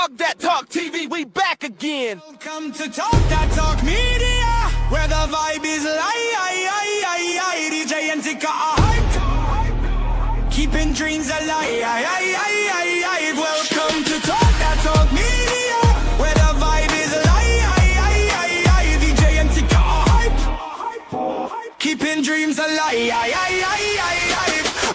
Talk That Talk TV, we back again. Welcome to Talk That Talk Media, where the vibe is live. DJ and Tika are hyped, keeping dreams alive. Welcome to Talk That Talk Media, where the vibe is live. DJ and Tika are hyped, keeping dreams alive.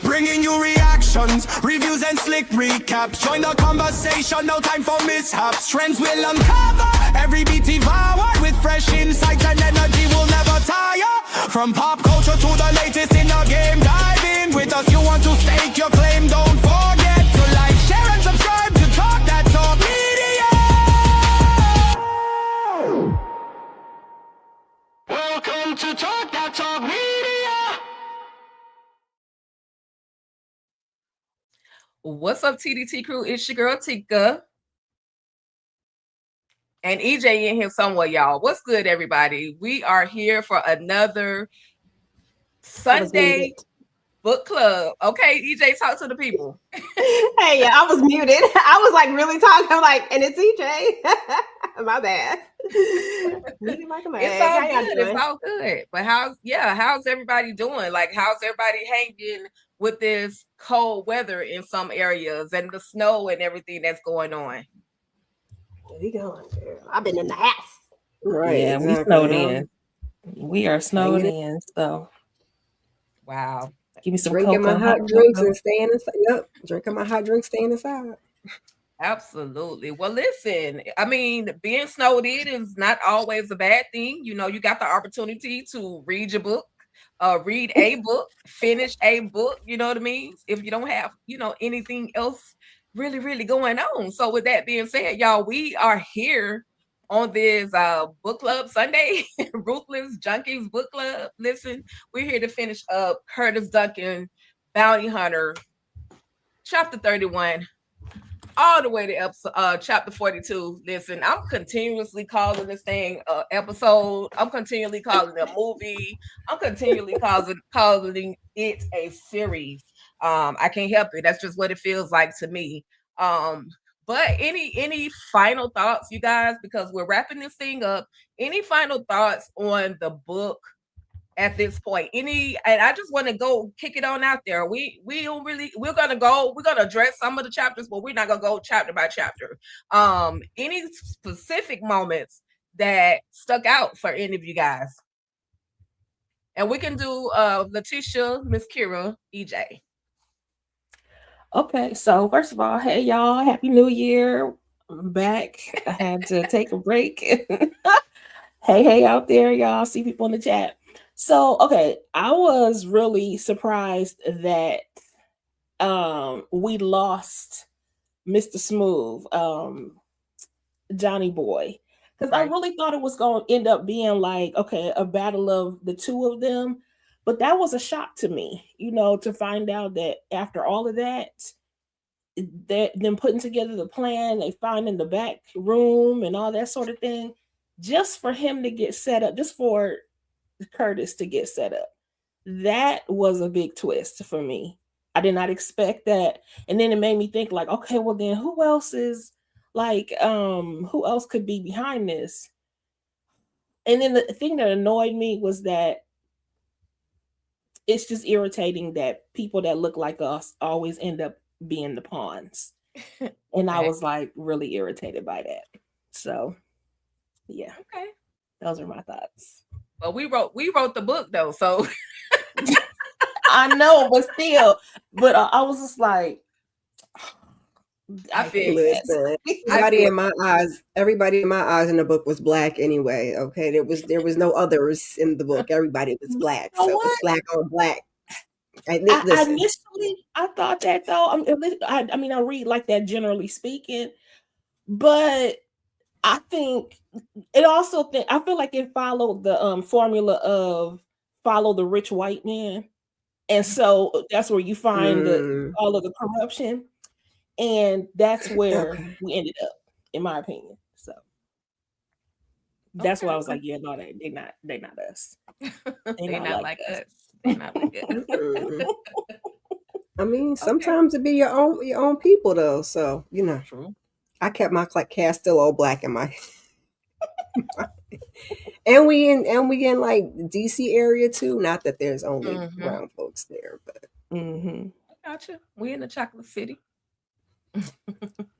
Bringing you reactions, reviews and slick recaps. Join the conversation, no time for mishaps. Trends will uncover, every beat devoured with fresh insights and energy will never tire. From pop culture to the latest in the game, dive in with us. You want to stake your claim, don't forget to like, share and subscribe to Talk That Talk Media. Welcome to Talk That Talk Media. What's up, TDT crew? It's your girl Tika. And EJ in here somewhere, y'all. What's good, everybody? We are here for another Sunday book club. Okay, EJ, talk to the people. Hey, yeah, I was muted. I was like really talking. I'm like, and it's EJ. My bad. It's all good. It's all good. But how's everybody doing? Like, how's everybody hanging with this cold weather in some areas and the snow and everything that's going on? Where we going, girl? I've been in the house. Right. Yeah, exactly. We snowed in. We are snowed in. So, wow. Give me some drinking my hot drinks and staying inside. Yep, drinking my hot drinks, staying inside. Absolutely. Well, listen, I mean, being snowed in is not always a bad thing. You know, you got the opportunity to read your book, read a book, finish a book, you know what I mean? If you don't have, anything else really, really going on. So with that being said, y'all, we are here on this book club Sunday, Ruthless Junky's book club. Listen, we're here to finish up Curtis Duncan, Bounty Hunter, chapter 31. All the way to episode, chapter 42. Listen, I'm continuously calling this thing an episode. I'm continually calling it a movie. I'm continually calling it a series. I can't help it. That's just what it feels like to me. But any final thoughts, you guys? Because we're wrapping this thing up. Any final thoughts on the book at this point? And I just want to go kick it on out there. We're gonna address some of the chapters, but we're not gonna go chapter by chapter. Any specific moments that stuck out for any of you guys? And we can do Letitia, Miss Kira, EJ. Okay, so first of all, hey y'all, Happy New Year. I'm back. I had to take a break. Hey out there, y'all. See people in the chat. So, okay, I was really surprised that we lost Mr. Smooth, Johnny Boy, because I really thought it was going to end up being like, okay, a battle of the two of them. But that was a shock to me, to find out that after all of that, them putting together the plan, they find in the back room and all that sort of thing, just for him to get set up, just for Curtis to get set up. That was a big twist for me. I did not expect that. And then it made me think like, okay, well then who else is like, who else could be behind this? And then the thing that annoyed me was that it's just irritating that people that look like us always end up being the pawns. And I was like really irritated by that. So yeah. Okay. Those are my thoughts. Well, we wrote the book though, so I know, but still, I was just like, I feel everybody in my eyes in the book was black anyway. Okay, there was no others in the book. Everybody was black, so it was black on black. Initially, I thought that though. I mean, I read like that generally speaking, but I think it also I feel like it followed the formula of follow the rich white man, and so that's where you find all of the corruption, and that's where we ended up, in my opinion. So that's why I was like, yeah, no, they're not us. They're not like us. They're not like us. I mean, sometimes it be your own people though. So True. I kept my cast still all black in my and we in like DC area too. Not that there's only brown folks there, but Gotcha. We in the chocolate city.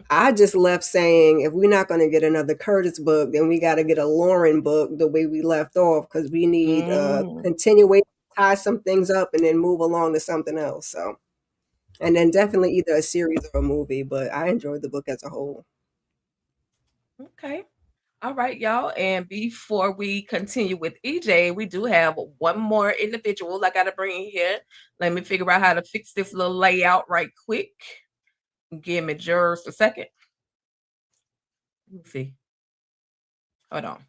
I just left saying if we're not going to get another Curtis book, then we got to get a Lauren book the way we left off because we need continuation, tie some things up, and then move along to something else. So, and then definitely either a series or a movie. But I enjoyed the book as a whole. Okay. All right, y'all. And before we continue with EJ, we do have one more individual I got to bring in here. Let me figure out how to fix this little layout right quick. Give me just a second. Let me see. Hold on.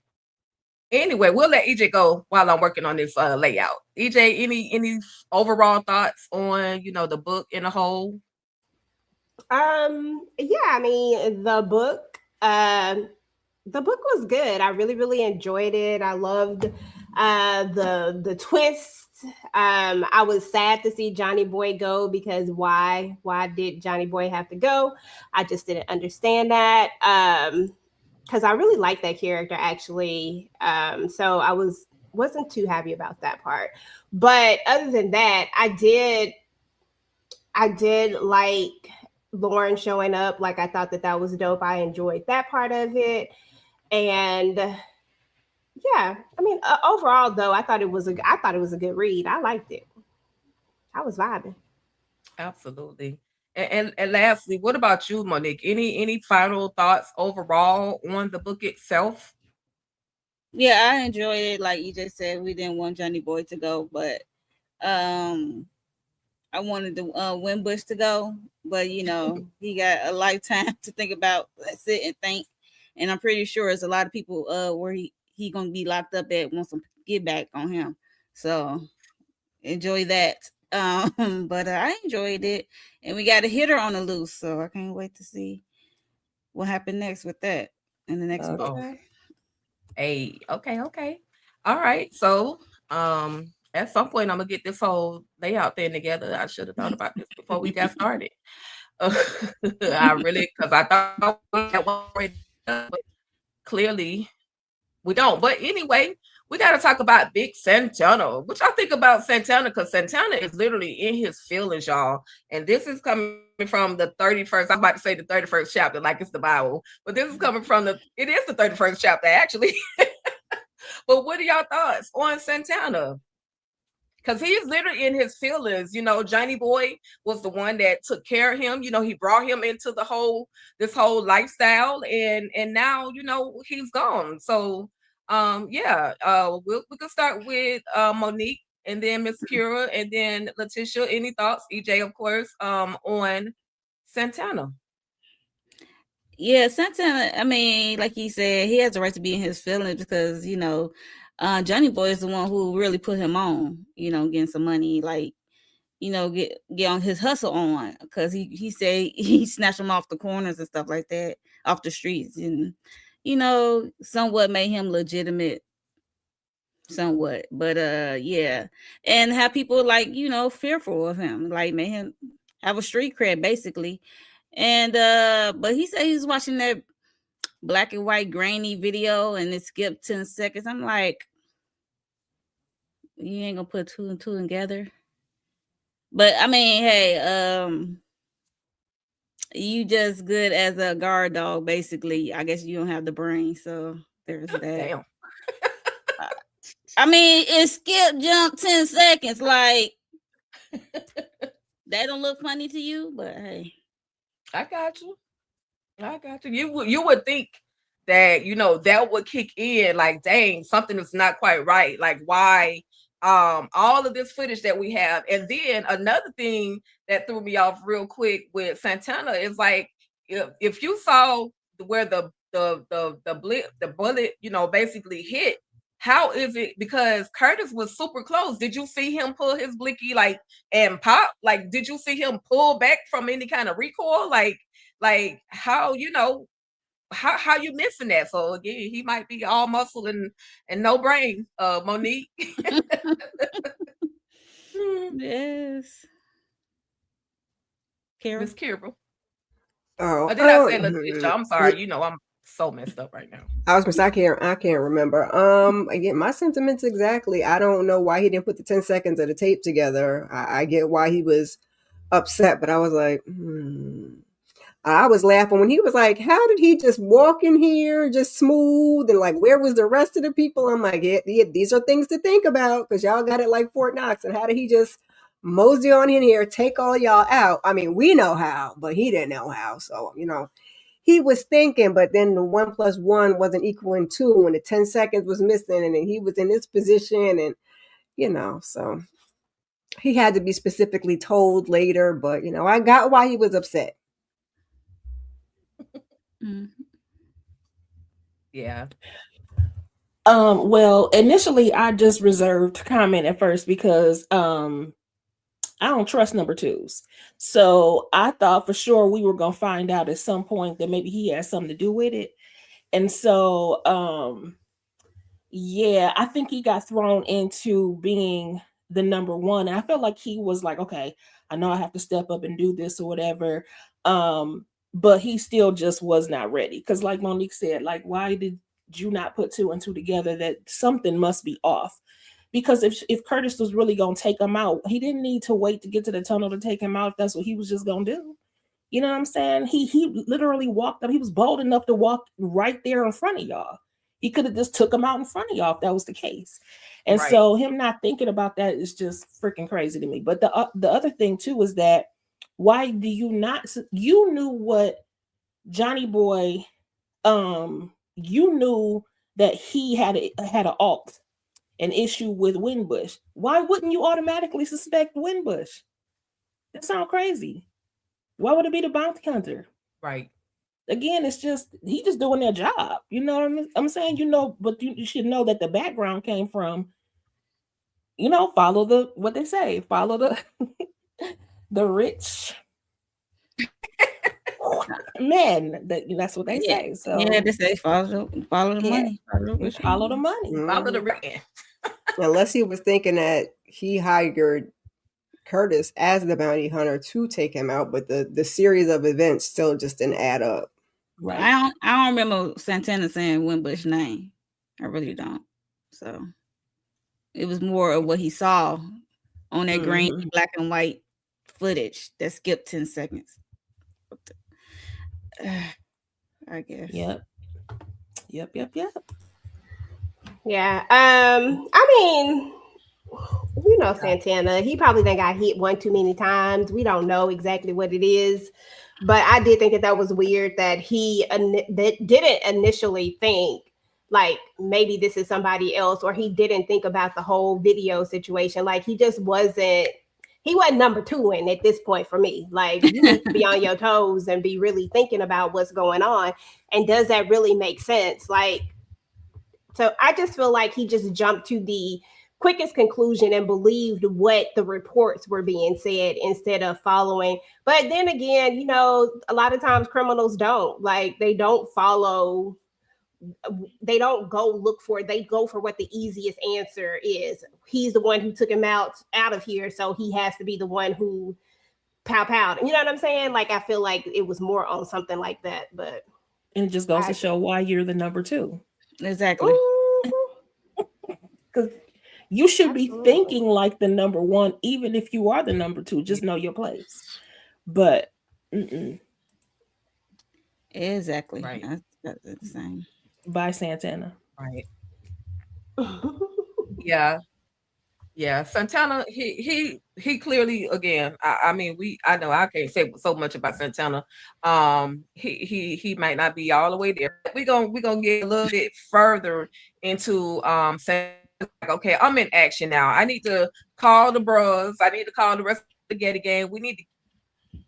Anyway, we'll let EJ go while I'm working on this layout. EJ, any overall thoughts on the book in a whole? Yeah, I mean the book was good. I really, really enjoyed it. I loved the twist. I was sad to see Johnny Boy go because why did Johnny Boy have to go? I just didn't understand that. Because I really like that character actually. So I wasn't too happy about that part. But other than that, I did like Lauren showing up. Like I thought that was dope. I enjoyed that part of it. And yeah, I mean, overall though, I thought it was a good read. I liked it. I was vibing. Absolutely. And lastly, what about you, Monique? Any final thoughts overall on the book itself? Yeah, I enjoyed it. Like you just said, we didn't want Johnny Boy to go, but I wanted the Wimbush to go, but he got a lifetime to think about, sit and think, and I'm pretty sure there's a lot of people where he gonna be locked up at want some get back on him. So enjoy that. But I enjoyed it, and we got a hitter on the loose, so I can't wait to see what happened next with that in the next book. Hey, okay. All right. So at some point I'm gonna get this whole layout thing together. I should have thought about this before we got started. Because I thought we had one already done, but clearly we don't. But anyway, we got to talk about Big Santana. What y'all think about Santana? Because Santana is literally in his feelings, y'all. And this is coming from the 31st. I'm about to say the 31st chapter, like it's the Bible. But this is coming from it is the 31st chapter, actually. But what are y'all thoughts on Santana? Because he's literally in his feelings. Johnny Boy was the one that took care of him. He brought him into this whole lifestyle, and now he's gone. So we can start with Monique, and then Miss Kira, and then Letitia. Any thoughts? EJ, of course, on Santana. Yeah, Santana, I mean, like he said, he has the right to be in his feelings because Johnny Boy is the one who really put him on, getting some money, like, get on his hustle on, because he said he snatched him off the corners and stuff like that, off the streets, and somewhat made him legitimate, somewhat, but yeah, and have people like fearful of him, like made him have a street cred basically, and but he said he was watching that black and white grainy video and it skipped 10 seconds. I'm like, you ain't gonna put two and two together. But I mean, hey, you just good as a guard dog, basically. I guess you don't have the brain, so there's that. Damn. I mean, it skipped jump 10 seconds. Like, that don't look funny to you, but hey. I got you. You would think that that would kick in, like, dang, something is not quite right. Like, why all of this footage that we have. And then another thing that threw me off real quick with Santana is like, if you saw where the bullet basically hit, how is it? Because Curtis was super close. Did you see him pull his blicky and pop? Like, did you see him pull back from any kind of recoil? Like how how you missing that? So again, he might be all muscle and no brain. Monique. Yes. Miss Kira. Or did I say Letitia? I'm sorry. You know, I'm so messed up right now. I was gonna say I can't remember. Again, my sentiments exactly. I don't know why he didn't put the 10 seconds of the tape together. I get why he was upset, but I was like, I was laughing when he was like, how did he just walk in here just smooth, and like, where was the rest of the people? I'm like, yeah, these are things to think about, because y'all got it like Fort Knox. And how did he just mosey on in here, take all y'all out? I mean, we know how, but he didn't know how. So, he was thinking, but then the 1 + 1 wasn't equaling 2, and the 10 seconds was missing, and then he was in this position, and so he had to be specifically told later. But I got why he was upset. Yeah. Well, initially I just reserved comment at first because I don't trust number twos. So I thought for sure we were gonna find out at some point that maybe he has something to do with it. And so yeah, I think he got thrown into being the number one. And I felt like he was like, okay, I know I have to step up and do this or whatever. But he still just was not ready. Because like Monique said, like, why did you not put 2 and 2 together? That something must be off. Because if Curtis was really gonna take him out, he didn't need to wait to get to the tunnel to take him out. If that's what he was just gonna do. You know what I'm saying? He literally walked up. He was bold enough to walk right there in front of y'all. He could have just took him out in front of y'all if that was the case. And Right. so him not thinking about that is just freaking crazy to me. But the other thing too is that why do you not? You knew what Johnny Boy, you knew that he had an alt, an issue with Winbush. Why wouldn't you automatically suspect Winbush? That sounds crazy. Why would it be the bounty hunter? Right. Again, it's just he just doing their job. You know what I'm saying? But you should know that the background came from, follow what they say, follow the the rich men. That's what they say. So yeah, they say follow the money. Follow the money. Follow the man. Unless he was thinking that he hired Curtis as the bounty hunter to take him out, but the series of events still just didn't add up. Right. I don't remember Santana saying Winbush's name. I really don't. So it was more of what he saw on that green, black and white footage that skipped 10 seconds. I guess. Yep. Yeah. I mean, Santana, he probably done got hit one too many times. We don't know exactly what it is, but I did think that was weird that he didn't initially think like maybe this is somebody else, or he didn't think about the whole video situation. Like he wasn't number 2 in at this point for me. Like you need to be on your toes and be really thinking about what's going on. And does that really make sense? Like, so I just feel like he just jumped to the quickest conclusion and believed what the reports were being said instead of following. But then again, a lot of times criminals don't. Like they don't follow. They don't they go for what the easiest answer is. He's the one who took him out of here, so he has to be the one who pow. You know what I'm saying? Like I feel like it was more on something like that, but and it just goes to show why you're the number 2. Exactly. Because you should be thinking like the number 1, even if you are the number 2. Just know your place. But exactly. Right. That's the same. By Santana. Right. Yeah. Santana, he clearly, again, I mean, I know I can't say so much about Santana. He might not be all the way there. We're gonna get a little bit further into saying, okay, I'm in action now. I need to call the bros. I need to call the rest of the Getty gang. We need to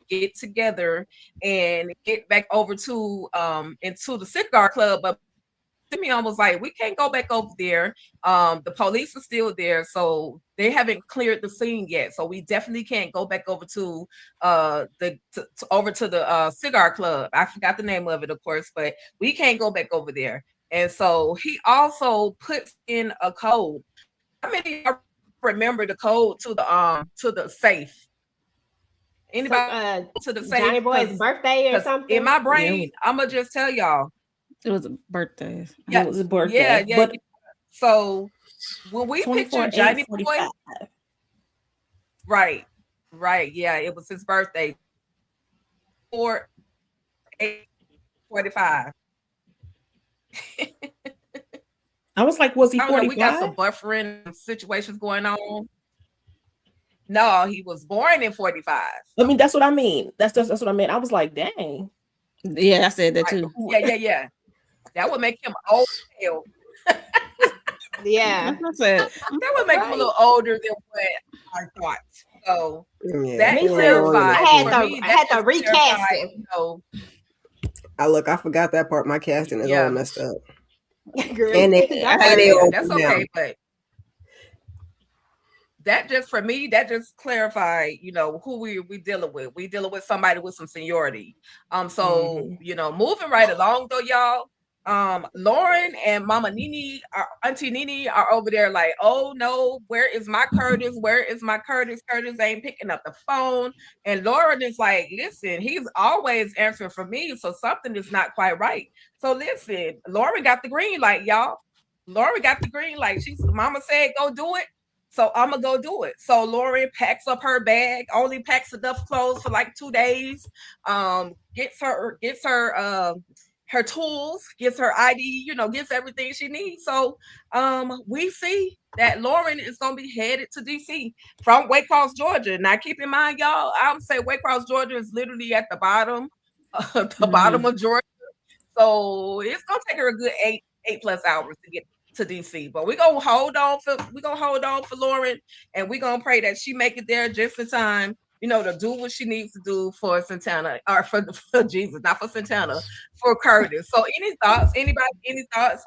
get together and get back over to into the cigar club. But Simeon was like, we can't go back over there. The police are still there, so they haven't cleared the scene yet. So we definitely can't go back over to the cigar club. I forgot the name of it, of course, but we can't go back over there. And so he also puts in a code. How many remember the code to the safe? Anybody to the same Johnny Boy's birthday or something? In my brain, I'm gonna just tell y'all. It was a birthday. Yeah, it was a birthday. Yeah. But so when we picture Johnny Boy, right, yeah, it was his birthday. 8:45. I was like, was he 45? We got some buffering situations going on. No, he was born in 45. I mean, that's what I mean. That's what I meant. I was like, dang. Yeah, I said that too. Yeah. That would make him old. Yeah. That would make him a little older than what I thought. So that clarified. I had to recast it. I forgot that part. My casting is all messed up. And that's okay, but that just for me, that just clarified, who we dealing with. We dealing with somebody with some seniority. Moving right along though, y'all. Lauren and Mama Nene, Auntie Nene are over there like, oh no, where is my Curtis? Where is my Curtis? Curtis ain't picking up the phone. And Lauren is like, listen, he's always answering for me, so something is not quite right. So listen, Lauren got the green light, y'all. Lauren got the green light. Mama said, go do it. So I'm gonna go do it. So Lauren packs up her bag, only packs enough clothes for like 2 days, gets her tools, gets her ID, gets everything she needs. So we see that Lauren is going to be headed to DC from Waycross, Georgia. Now, keep in mind, y'all, I would say Waycross, Georgia is literally at the bottom of Georgia. So it's going to take her a good 8+ hours to get to DC. But we're going to hold on for Lauren, and we're going to pray that she make it there just in time, to do what she needs to do for Santana, or for Jesus, not for Santana, for Curtis. So any thoughts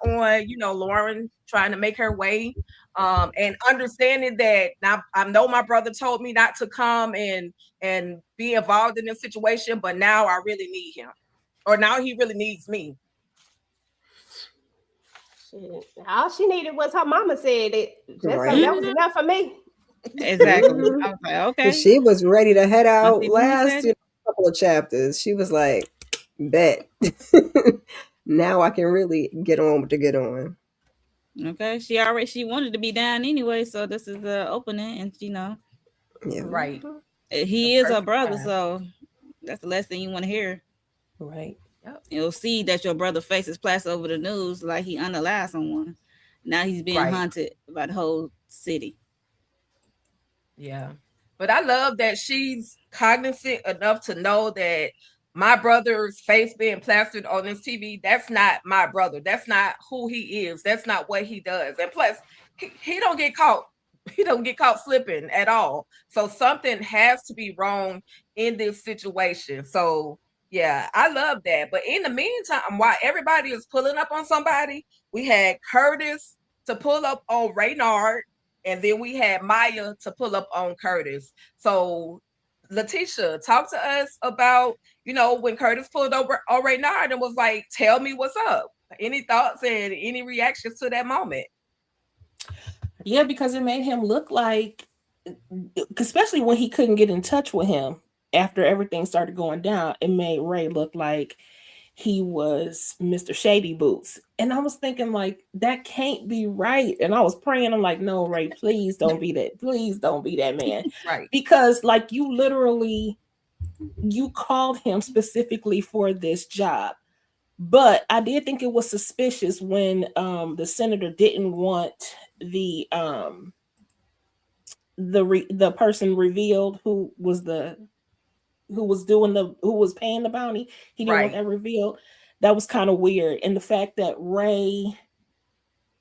on, Lauren trying to make her way, and understanding that now I know my brother told me not to come and be involved in this situation, but now I really need him, or now he really needs me. All she needed was her mama said it. That was enough for me. Exactly. I was like, okay. She was ready to head out last couple of chapters. She was like, bet. Now I can really get on with the get on. Okay. She wanted to be down anyway, so this is the opening, and Yeah. Right. He is her brother, so that's the last thing you want to hear. Right. Yep. You'll see that your brother faces plastered over the news like he unalive someone. Now he's being hunted by the whole city. Yeah. But I love that she's cognizant enough to know that my brother's face being plastered on this TV, that's not my brother. That's not who he is. That's not what he does. And plus, he don't get caught. He don't get caught slipping at all. So something has to be wrong in this situation. So yeah, I love that. But in the meantime, while everybody is pulling up on somebody, we had Curtis to pull up on Raynard. And then we had Maya to pull up on Curtis. So, Letitia, talk to us about, when Curtis pulled over on Raynard and was like, tell me what's up. Any thoughts and any reactions to that moment? Yeah, because it made him look like, especially when he couldn't get in touch with him after everything started going down, it made Ray look like he was Mr. Shady Boots. And I was thinking, like, that can't be right. And I was praying, I'm like, no, Ray, please don't be that. Please don't be that man. Right. Because, like, you called him specifically for this job. But I did think it was suspicious when the senator didn't want the person revealed who was paying the bounty. He didn't want that revealed. That was kind of weird. And the fact that Ray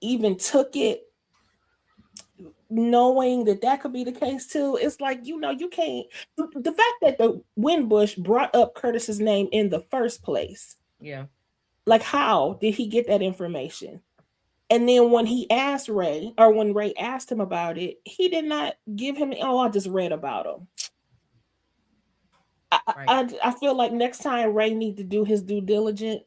even took it, knowing that could be the case too, it's like, you can't. The fact that the Windbush brought up Curtis's name in the first place. Yeah. Like, how did he get that information? And then when he asked Ray, or when Ray asked him about it, he did not give him, I just read about him. I feel like next time Ray needs to do his due diligence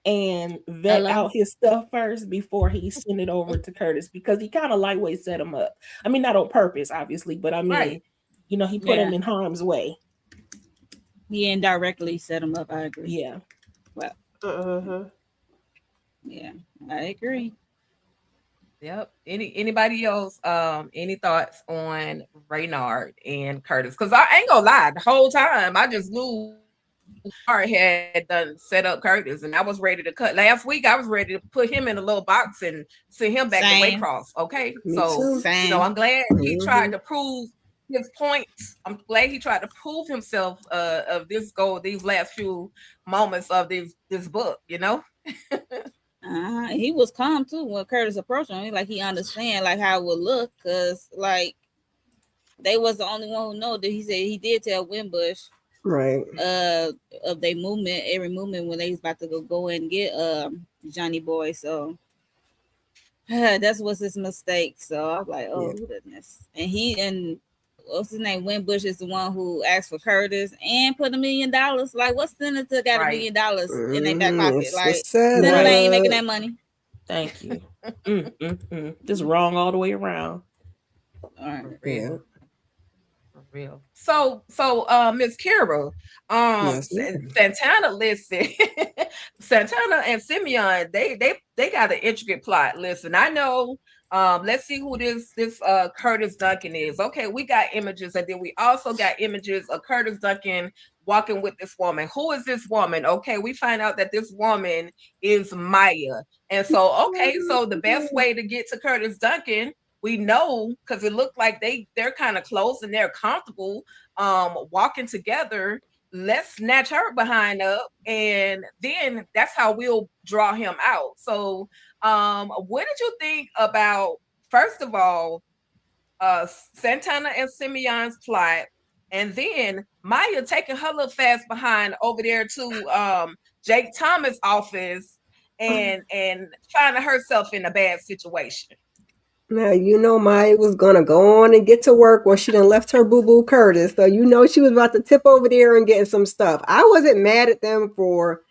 and vet out his stuff first before he send it over to Curtis, because he kind of lightweight set him up. I mean, not on purpose, obviously, but I mean, he put him in harm's way. He indirectly set him up. I agree. Yeah. Well, Mhm. yeah, I agree. Yep. Anybody else? Any thoughts on Reynard and Curtis? Because I ain't gonna lie, the whole time I just knew Reynard had done set up Curtis, and I was ready to cut. Last week I was ready to put him in a little box and send him back to Same. Waycross. Okay, Me so too. Same. I'm glad he tried Mhm. to prove his point. I'm glad he tried to prove himself of this goal, these last few moments of this book. He was calm too when Curtis approached him. Like he understand like how it would look, cause like they was the only one who know that he said he did tell Wimbush Right. of their movement, every movement when they was about to go and get Johnny Boy. So that's was his mistake. So I was like, oh Yeah. goodness. And what's his name? Wimbush is the one who asked for Curtis and put $1 million. Like what senator got $1 Right. million in their back pocket? It's the Like setup. senator ain't making that money. Thank you. Just wrong all the way around. All right. Yeah. For real. So, Miss Kira, Yes, ma'am. Santana, listen, Santana and Simeon, they got an intricate plot. Listen, I know. Let's see who this Curtis Duncan is. Okay, we got images, and then we also got images of Curtis Duncan walking with this woman. Who is this woman? Okay, we find out that this woman is Maya, and so so the best way to get to Curtis Duncan, we know, because it looked like they're kind of close and they're comfortable walking together. Let's snatch her behind up, and then that's how we'll draw him out. So what did you think about, first of all, Santana and Simeon's plot, and then Maya taking her little fast behind over there to Jake Thomas' office and finding herself in a bad situation? Now Maya was gonna go on and get to work when she done left her boo-boo Curtis. So she was about to tip over there and getting some stuff. I wasn't mad at them for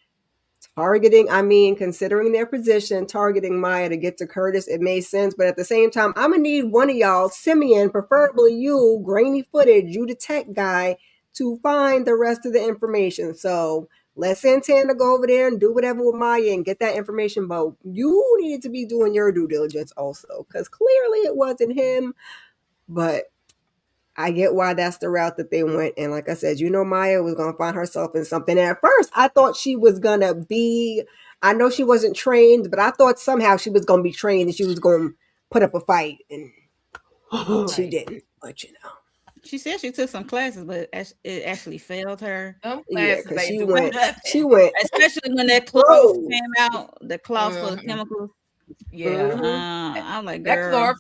considering their position, targeting Maya to get to Curtis. It made sense. But at the same time, I'm gonna need one of y'all, Simeon, preferably you, grainy footage, you the tech guy, to find the rest of the information. So let Santana go over there and do whatever with Maya and get that information. But you need to be doing your due diligence also, because clearly it wasn't him. But I get why that's the route that they went. And like I said, Maya was going to find herself in something. And at first, I thought she was going to be, I know she wasn't trained, but I thought somehow she was going to be trained and she was going to put up a fight. And she didn't, but She said she took some classes, but it actually failed her. Some Yeah, classes because ain't she doing went, nothing. Especially when that cloth came out, the cloth for the Mhm. chemicals. Yeah. I'm like, That girl.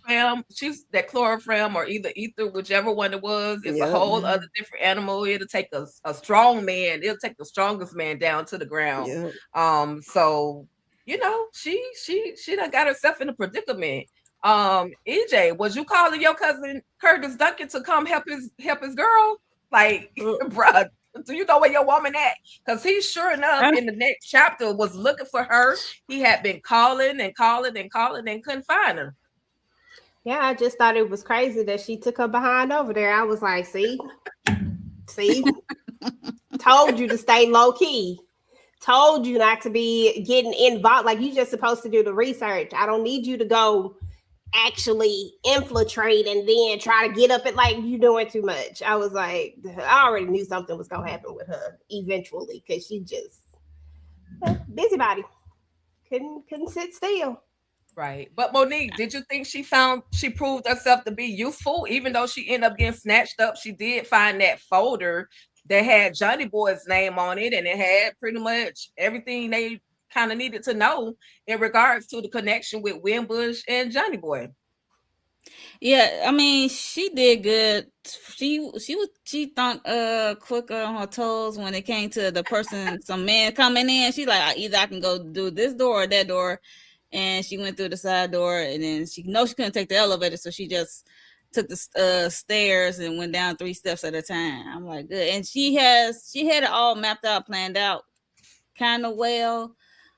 chloroform or either ether, whichever one it was, it's a Yep. whole other different animal. It'll take a strong man, it'll take the strongest man down to the ground. Yep. So she done got herself in a predicament. EJ, was you calling your cousin Curtis Duncan to come help his girl? Like, bruh, do you know where your woman at? Because he sure enough in the next chapter was looking for her. He had been calling and calling and calling and couldn't find her. Yeah, I just thought it was crazy that she took her behind over there. I was like, see, told you to stay low key. Told you not to be getting involved. Like, you just supposed to do the research. I don't need you to go actually infiltrate and then try to get up at, like, you doing too much. I was like, I already knew something was gonna happen with her eventually, because she just busybody, couldn't sit still. Right. But Monique, did you think she proved herself to be useful? Even though she ended up getting snatched up, she did find that folder that had Johnny Boy's name on it, and it had pretty much everything they kind of needed to know in regards to the connection with Wimbush and Johnny Boy. Yeah, I mean, she did good. She thought quicker on her toes when it came to the person, some man coming in. She like, either I can go do this door or that door, and she went through the side door, and then she couldn't take the elevator, so she just took the stairs and went down 3 steps at a time. I'm like, good, and she had it all mapped out, planned out, kind of well.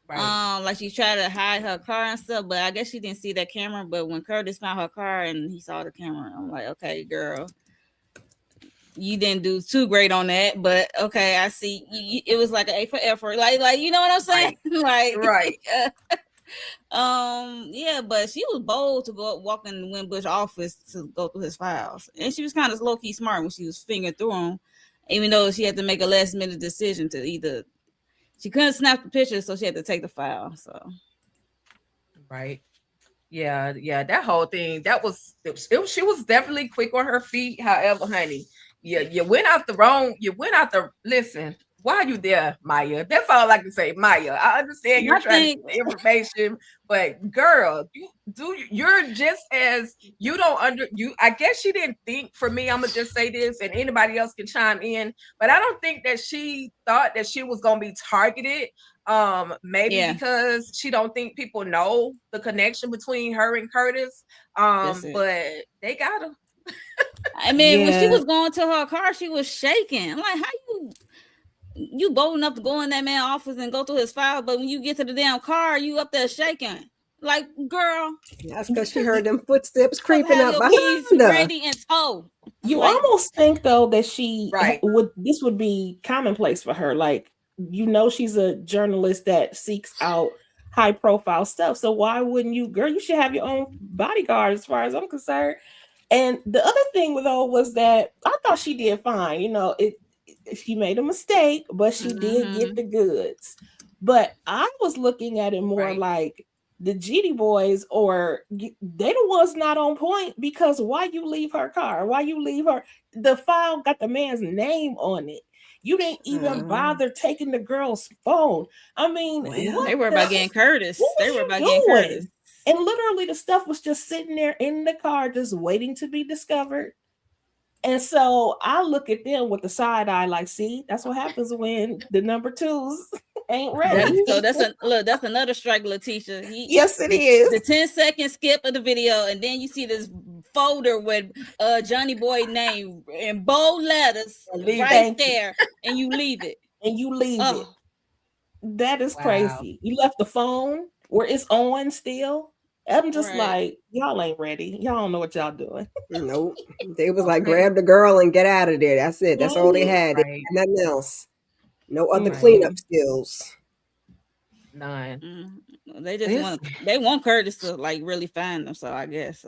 Right. Like she tried to hide her car and stuff, but I guess she didn't see that camera. But when Curtis found her car and he saw the camera, I'm like, okay, girl, you didn't do too great on that, but okay, I see. It was like an A for effort, like you know what I'm saying, right. like Right. yeah, but she was bold to go walk in Winbush office to go through his files, and she was kind of low key smart when she was fingering through them, even though she had to make a last minute decision to either she couldn't snap the picture, so she had to take the file. So Right. Yeah, that whole thing, she was definitely quick on her feet. However, honey, you went out the listen. Why are you there, Maya? That's all I can say, Maya. I understand you're trying to get information, but girl, you're just as you don't I guess she didn't think. For me, I'm gonna just say this, and anybody else can chime in, but I don't think that she thought that she was gonna be targeted. Maybe because she don't think people know the connection between her and Curtis. But they got her. I mean, when she was going to her car, she was shaking. I'm like, how you bold enough to go in that man's office and go through his file, but when you get to the damn car, you up there shaking. Like, girl. That's because she heard them footsteps creeping up behind her. Ready and tow. You almost think though that she this would be commonplace for her. Like, you know, she's a journalist that seeks out high profile stuff. So why wouldn't you, girl? You should have your own bodyguard, as far as I'm concerned. And the other thing though was that I thought she did fine. You know, she made a mistake, but she did get the goods. But I was looking at it more like the GD boys, or they the ones not on point, because why you leave her car? Why you leave her? The file got the man's name on it. You didn't even bother taking the girl's phone. I mean, they were about getting Curtis. They were about getting Curtis. And literally the stuff was just sitting there in the car, just waiting to be discovered. And so I look at them with the side eye, like, see, that's what happens when the number twos ain't ready. That's another strike, Letitia. Yes, it is. The 10-second skip of the video, and then you see this folder with Johnny Boy name in bold letters right there, and you leave it. It. That is crazy. You left the phone where it's on still. I'm just like, y'all ain't ready. Y'all don't know what y'all doing. Nope. They was like, grab the girl and get out of there. That's it. That's all they had. They had nothing else. No other cleanup skills. None. They just want Curtis to like really find them. So I guess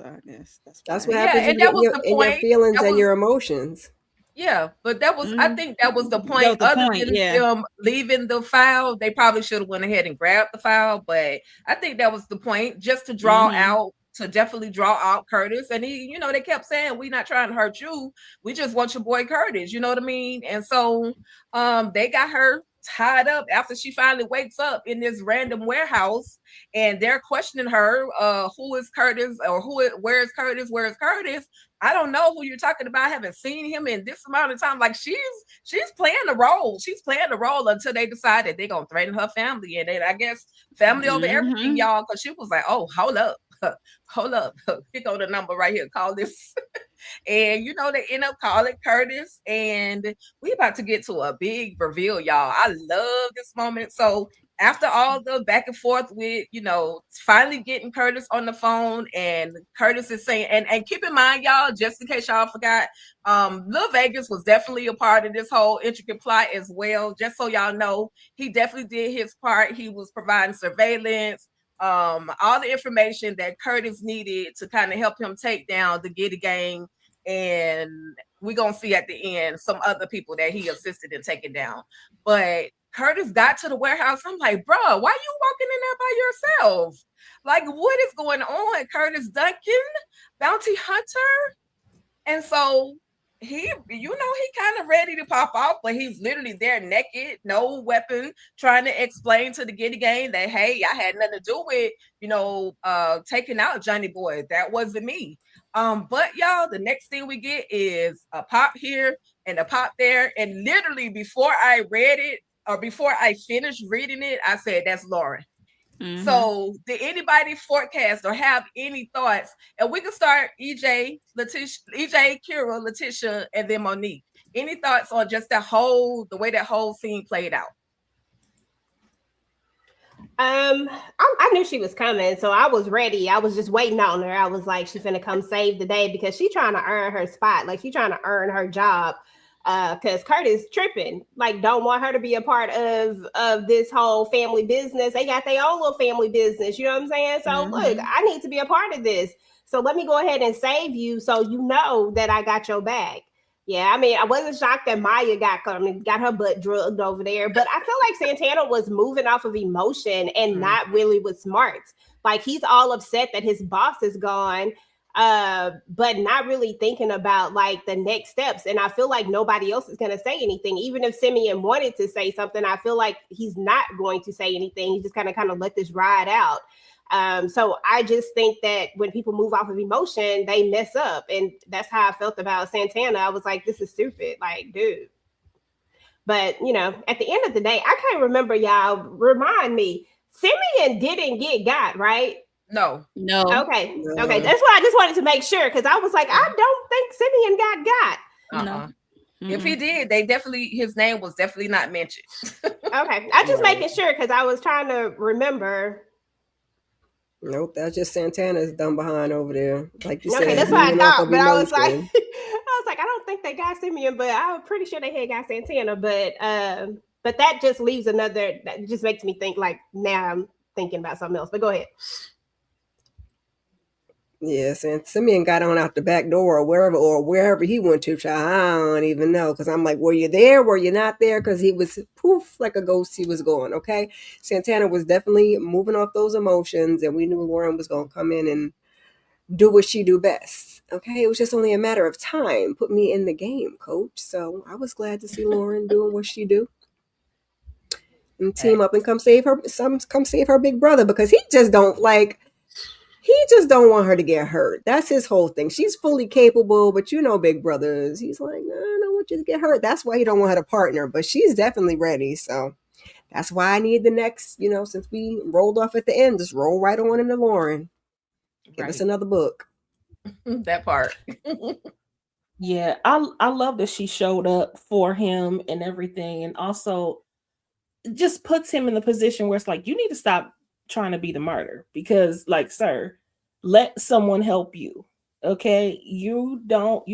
that's what happens in your feelings and your emotions. Yeah, but that was I think that was the point. Other than them leaving the file, they probably should have went ahead and grabbed the file. But I think that was the point, just to definitely draw out Curtis. And he, they kept saying, "We're not trying to hurt you. We just want your boy Curtis." You know what I mean? And so they got her tied up after she finally wakes up in this random warehouse, and they're questioning her, who is Curtis, or where is Curtis? Where is Curtis? I don't know who you're talking about. I haven't seen him in this amount of time. Like, she's playing the role. She's playing the role until they decide that they're gonna threaten her family. And then I guess family over everything, y'all, because she was like, "Oh, hold up. Here go the number right here. Call this." And they end up calling Curtis, and we about to get to a big reveal, y'all. I love this moment. So after all the back and forth with, finally getting Curtis on the phone, and Curtis is saying, and keep in mind, y'all, just in case y'all forgot, Lil Vegas was definitely a part of this whole intricate plot as well. Just so y'all know, he definitely did his part. He was providing surveillance, all the information that Curtis needed to kind of help him take down the Giddy gang. And we're gonna see at the end some other people that he assisted in taking down. But Curtis got to the warehouse. I'm like, bro, why you walking in there by yourself? Like, what is going on? Curtis Duncan, bounty hunter. And so he kind of ready to pop off, but he's literally there naked, no weapon, trying to explain to the Giddy gang that, hey, I had nothing to do with, taking out Johnny Boy. That wasn't me. But y'all, the next thing we get is a pop here and a pop there. And literally before I read it, or before I finished reading it, I said, that's Lauren. Mm-hmm. So did anybody forecast or have any thoughts? And we can start EJ, Kira, Letitia, and then Monique. Any thoughts on just the way that whole scene played out? I knew she was coming, so I was ready. I was just waiting on her. I was like, she's gonna come save the day, because she's trying to earn her spot. Like, she's trying to earn her job. because Curtis tripping, like don't want her to be a part of this whole family business. They got their own little family business, you know what I'm saying? So look, I need to be a part of this. So let me go ahead and save you so you know that I got your back. Yeah, I mean, I wasn't shocked that Maya got her butt drugged over there, but I feel like Santana was moving off of emotion and not really with smarts. Like he's all upset that his boss is gone, but not really thinking about like the next steps. And I feel like nobody else is going to say anything. Even if Simeon wanted to say something, I feel like he's not going to say anything. He's just kind of let this ride out. So I just think that when people move off of emotion, they mess up. And that's how I felt about Santana. I was like, this is stupid. Like, dude. But, you know, at the end of the day, I can't remember, y'all. Remind me, Simeon didn't get got, right? No. Okay. No. Okay. That's why I just wanted to make sure, because I was like, I don't think Simeon got. No. If he did, his name was definitely not mentioned. Okay. I just making sure, because I was trying to remember. Nope, that's just Santana's dumb behind over there. Like you said. Okay, that's what I thought. But I was like, I don't think they got Simeon, but I'm pretty sure they had got Santana. But that just leaves that just makes me think like now I'm thinking about something else. But go ahead. Yes, and Simeon got on out the back door or wherever he went to. I don't even know, because I'm like, were you there? Were you not there? Because he was poof like a ghost. He was gone. Okay, Santana was definitely moving off those emotions, and we knew Lauren was going to come in and do what she do best. Okay, it was just only a matter of time. Put me in the game, coach. So I was glad to see Lauren doing what she do. And team up and come save her big brother, because he just don't want her to get hurt. That's his whole thing. She's fully capable, but you know, big brothers, he's like, no, I don't want you to get hurt. That's why he don't want her to partner, but she's definitely ready. So that's why I need the next, since we rolled off at the end, just roll right on into Lauren. Give us another book. That part. Yeah, I love that she showed up for him and everything, and also just puts him in the position where it's like, you need to stop trying to be the martyr, because like, sir, let someone help you. Okay, you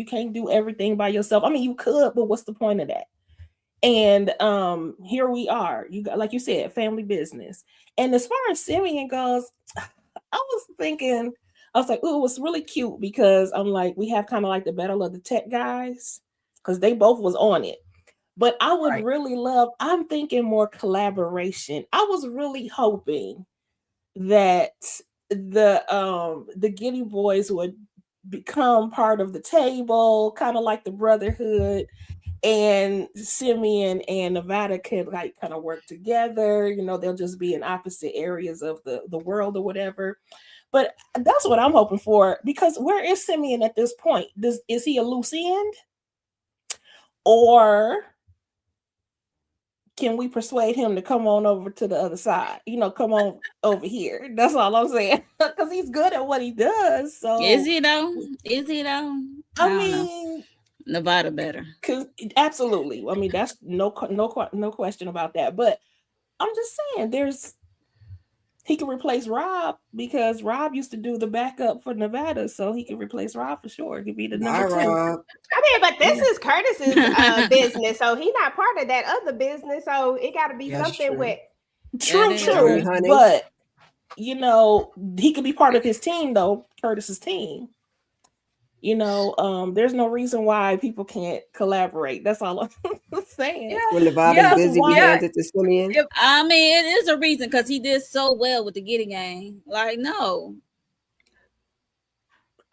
can't do everything by yourself. I mean, you could, but what's the point of that? And here we are. You got, like you said, family business. And as far as Simeon goes, I was like, oh, it was really cute, because I'm like, we have kind of like the battle of the tech guys, because they both was on it. But I would really I'm thinking more collaboration. I was really hoping that the Giddy boys would become part of the table, kind of like the Brotherhood, and Simeon and Nevada could like kind of work together. They'll just be in opposite areas of the world or whatever. But that's what I'm hoping for, because where is Simeon at this point? Is he a loose end? Or can we persuade him to come on over to the other side? Come on over here. That's all I'm saying. Because he's good at what he does. So is he though? I mean, Nevada better. Absolutely. I mean, that's no question about that. But I'm just saying, he can replace Rob, because Rob used to do the backup for Nevada, so he can replace Rob for sure. He could be the number 2. Rob. I mean, but this is Curtis's business, so he's not part of that other business. So it got to be something true. with. True. But he could be part of his team, though. Curtis's team. There's no reason why people can't collaborate. That's all I'm saying. When Nevada's busy, we hand it to Simeon. I mean, it is a reason, because he did so well with the Giddy gang. Like, no.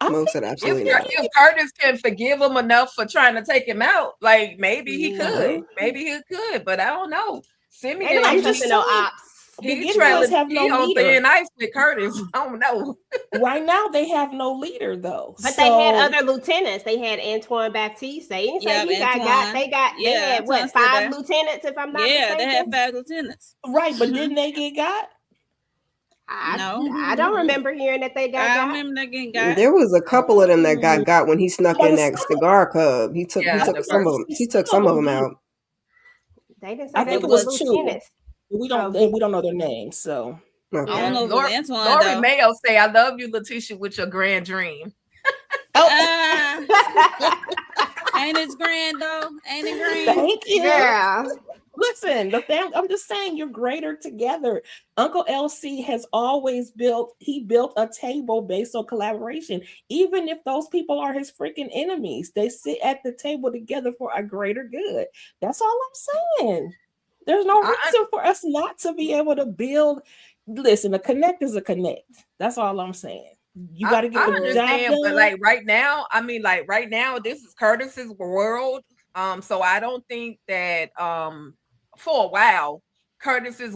Most of that, absolutely. If Curtis can forgive him enough for trying to take him out, like maybe he could. Maybe he could, but I don't know. Simeon, I'm just no ops. He have no leader. Nice with Curtis. I don't know. Right now, they have no leader though. But they had other lieutenants. They had Antoine Baptiste. They didn't say they had what, 5 lieutenants, if I'm not mistaken? They had 5 lieutenants. Right, but didn't they get got? I don't remember hearing that they got got. I remember they getting got. There was a couple of them that got when he snuck in that cigar club. He took some of them. He took some of them out. They didn't say I think it was lieutenants. 2. We don't know their names, so I don't know. Lori Mayo say, "I love you, Letitia, with your grand dream." Ain't it grand though? Ain't it grand? Thank you. Yeah. Listen, I'm just saying you're greater together. Uncle LC has always built a table based on collaboration. Even if those people are his freaking enemies, they sit at the table together for a greater good. That's all I'm saying. There's no reason for us not to be able to build. Listen, a connect is a connect. That's all I'm saying. You got to get the job done. But right now, this is Curtis's world. So I don't think that for a while, Curtis's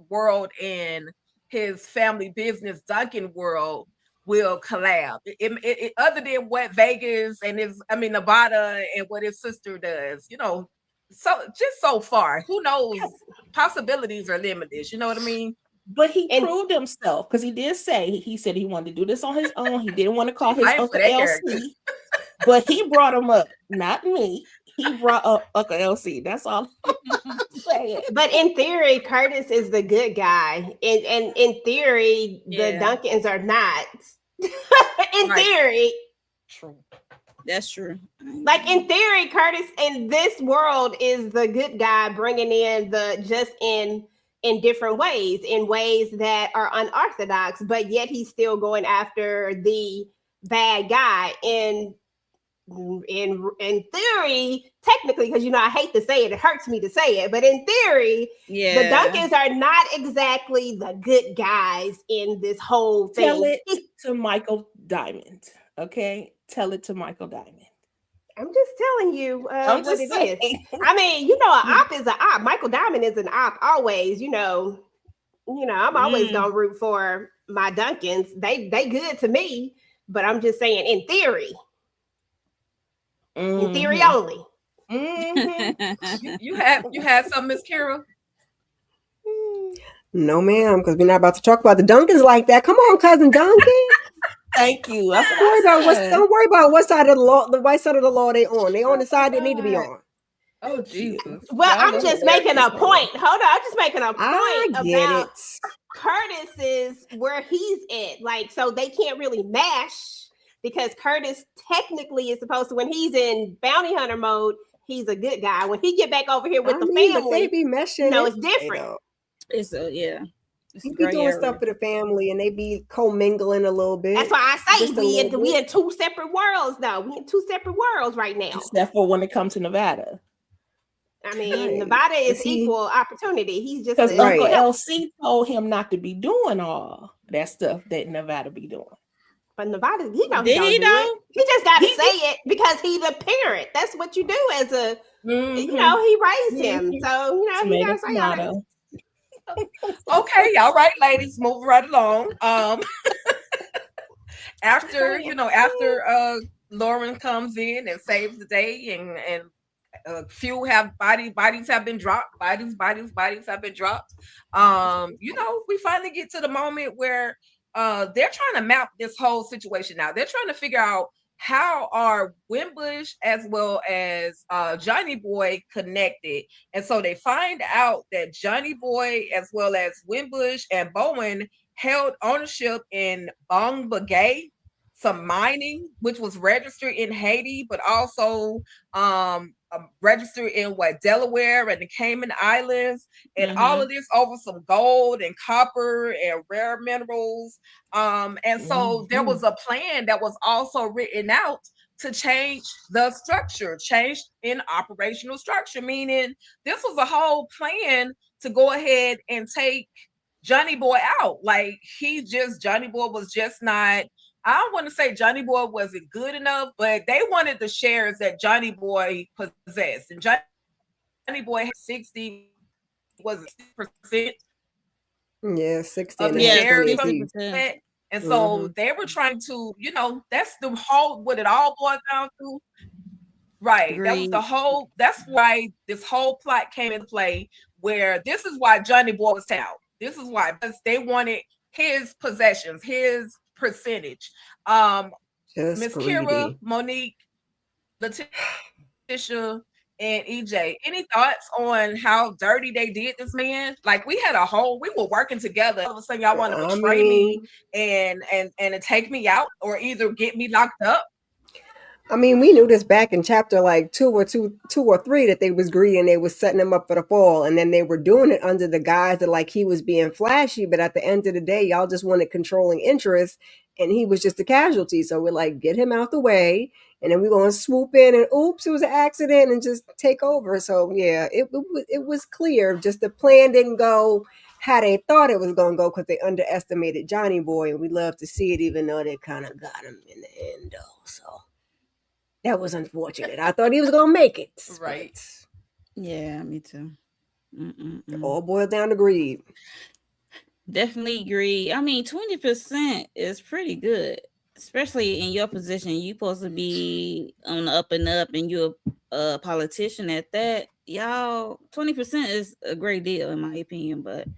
world and his family business Duncan world will collab. Other than what Vegas and Nevada and what his sister does, so just so far, who knows? Possibilities are limitless. You know what I mean? But he proved himself because he said he wanted to do this on his own. He didn't want to call his Uncle LC, but he brought him up, not me. He brought up Uncle LC. That's all I'm saying. But in theory, Curtis is the good guy. And in theory, the Duncans are not. In theory. True. That's true. Like in theory, Curtis in this world is the good guy, bringing in in different ways, in ways that are unorthodox, but yet he's still going after the bad guy. In theory, technically, because I hate to say it, it hurts me to say it, but in theory, the Duncans are not exactly the good guys in this whole thing. Tell it to Michael Diamond, okay? Tell it to Michael Diamond. I'm just telling you what it is. I mean, an op is an op. Michael Diamond is an op always. I'm always gonna root for my Duncans. They good to me, but I'm just saying in theory. In theory only. You had some, Miss Kira? No, ma'am, because we're not about to talk about the Duncans like that. Come on, cousin Duncan. Thank you. Don't worry about what side of the law, the right side of the law they on. They on the side they need to be on. Oh, Jesus. Well, I'm just making a point. Hold on. I'm just making a point about Curtis is where he's at. Like, so they can't really mash because Curtis technically is supposed to, when he's in bounty hunter mode, he's a good guy. When he get back over here with the family, they be meshing. It's different. You be doing stuff for the family, and they be commingling a little bit. That's why I say we in two separate worlds, though. We in two separate worlds right now. Except for when it comes to Nevada. I mean, Nevada is equal opportunity. He's just because Uncle LC told him not to be doing all that stuff that Nevada be doing. But Nevada, he don't do it. He just got to say it because he's a parent. That's what you do as a, he raised him. So, he got to say it. Okay, all right, ladies, move right along. After Lauren comes in and saves the day, and a few bodies have been dropped. Bodies have been dropped. We finally get to the moment where they're trying to map this whole situation out. They're trying to figure out how are Wimbush as well as Johnny Boy connected. And so they find out that Johnny Boy as well as Wimbush and Bowen held ownership in Bong Bagay, some mining, which was registered in Haiti, but also registered in Delaware and the Cayman Islands, and all of this over some gold and copper and rare minerals. And so there was a plan that was also written out to change the structure, change in operational structure, meaning this was a whole plan to go ahead and take Johnny Boy out. Like Johnny Boy was just not, I don't want to say Johnny Boy wasn't good enough, but they wanted the shares that Johnny Boy possessed. And Johnny Boy had 60%. Yeah, 60 of the shares. And so they were trying to, that's the whole, what it all boils down to. Right. Agreed. That's why this whole plot came into play, where this is why Johnny Boy was out. This is why, because they wanted his possessions, his percentage. Miss Kira, Monique, Letitia, and EJ, any thoughts on how dirty they did this man? Like, we were working together. All of a sudden, y'all want to betray me and take me out, or either get me locked up. I mean, we knew this back in chapter like two or three that they was greedy and they was setting him up for the fall, and then they were doing it under the guise that like he was being flashy, but at the end of the day, y'all just wanted controlling interest, and he was just a casualty. So we're like, get him out the way, and then we're gonna swoop in and oops, it was an accident, and just take over. So yeah, it was clear. Just the plan didn't go how they thought it was gonna go because they underestimated Johnny Boy, and we love to see it, even though they kind of got him in the end, though. So. That was unfortunate. I thought he was gonna make it. Right. Yeah, me too. It all boiled down to greed. Definitely greed. I mean, 20% is pretty good, especially in your position. You supposed to be on the up and up, and you're a politician at that. Y'all, 20% is a great deal in my opinion. But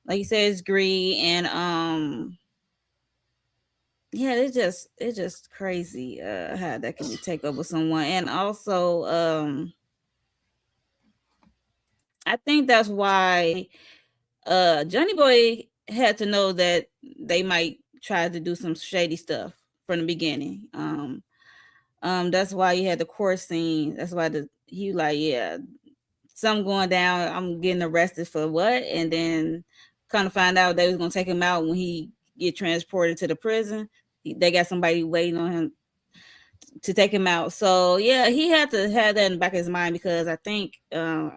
like you said, it's greed, and yeah, it's just crazy how that can take over someone. And also I think that's why Johnny Boy had to know that they might try to do some shady stuff from the beginning. That's why he had the court scene. That's why he like, yeah, something going down, I'm getting arrested for what? And then kind of find out they was gonna take him out when he get transported to the prison. They got somebody waiting on him to take him out. So yeah, he had to have that in the back of his mind, because I think I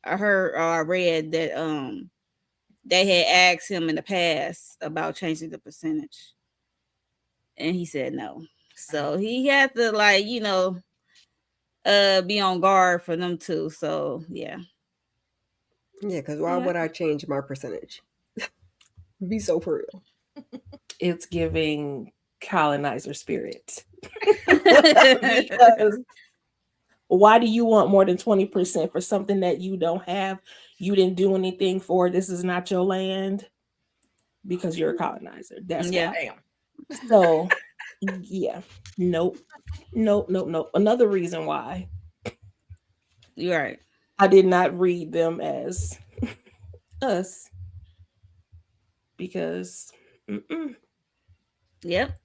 heard or I read that they had asked him in the past about changing the percentage, and he said no. So he had to, like, you know, be on guard for them too. So yeah. Yeah, because why would I change my percentage? Be so for real. It's giving colonizer spirit. Because why do you want more than 20% for something that you don't have? You didn't do anything for. This is not your land. Because you're a colonizer. That's why. So yeah. Nope. Another reason why. You're right. I did not read them as us. Because yep.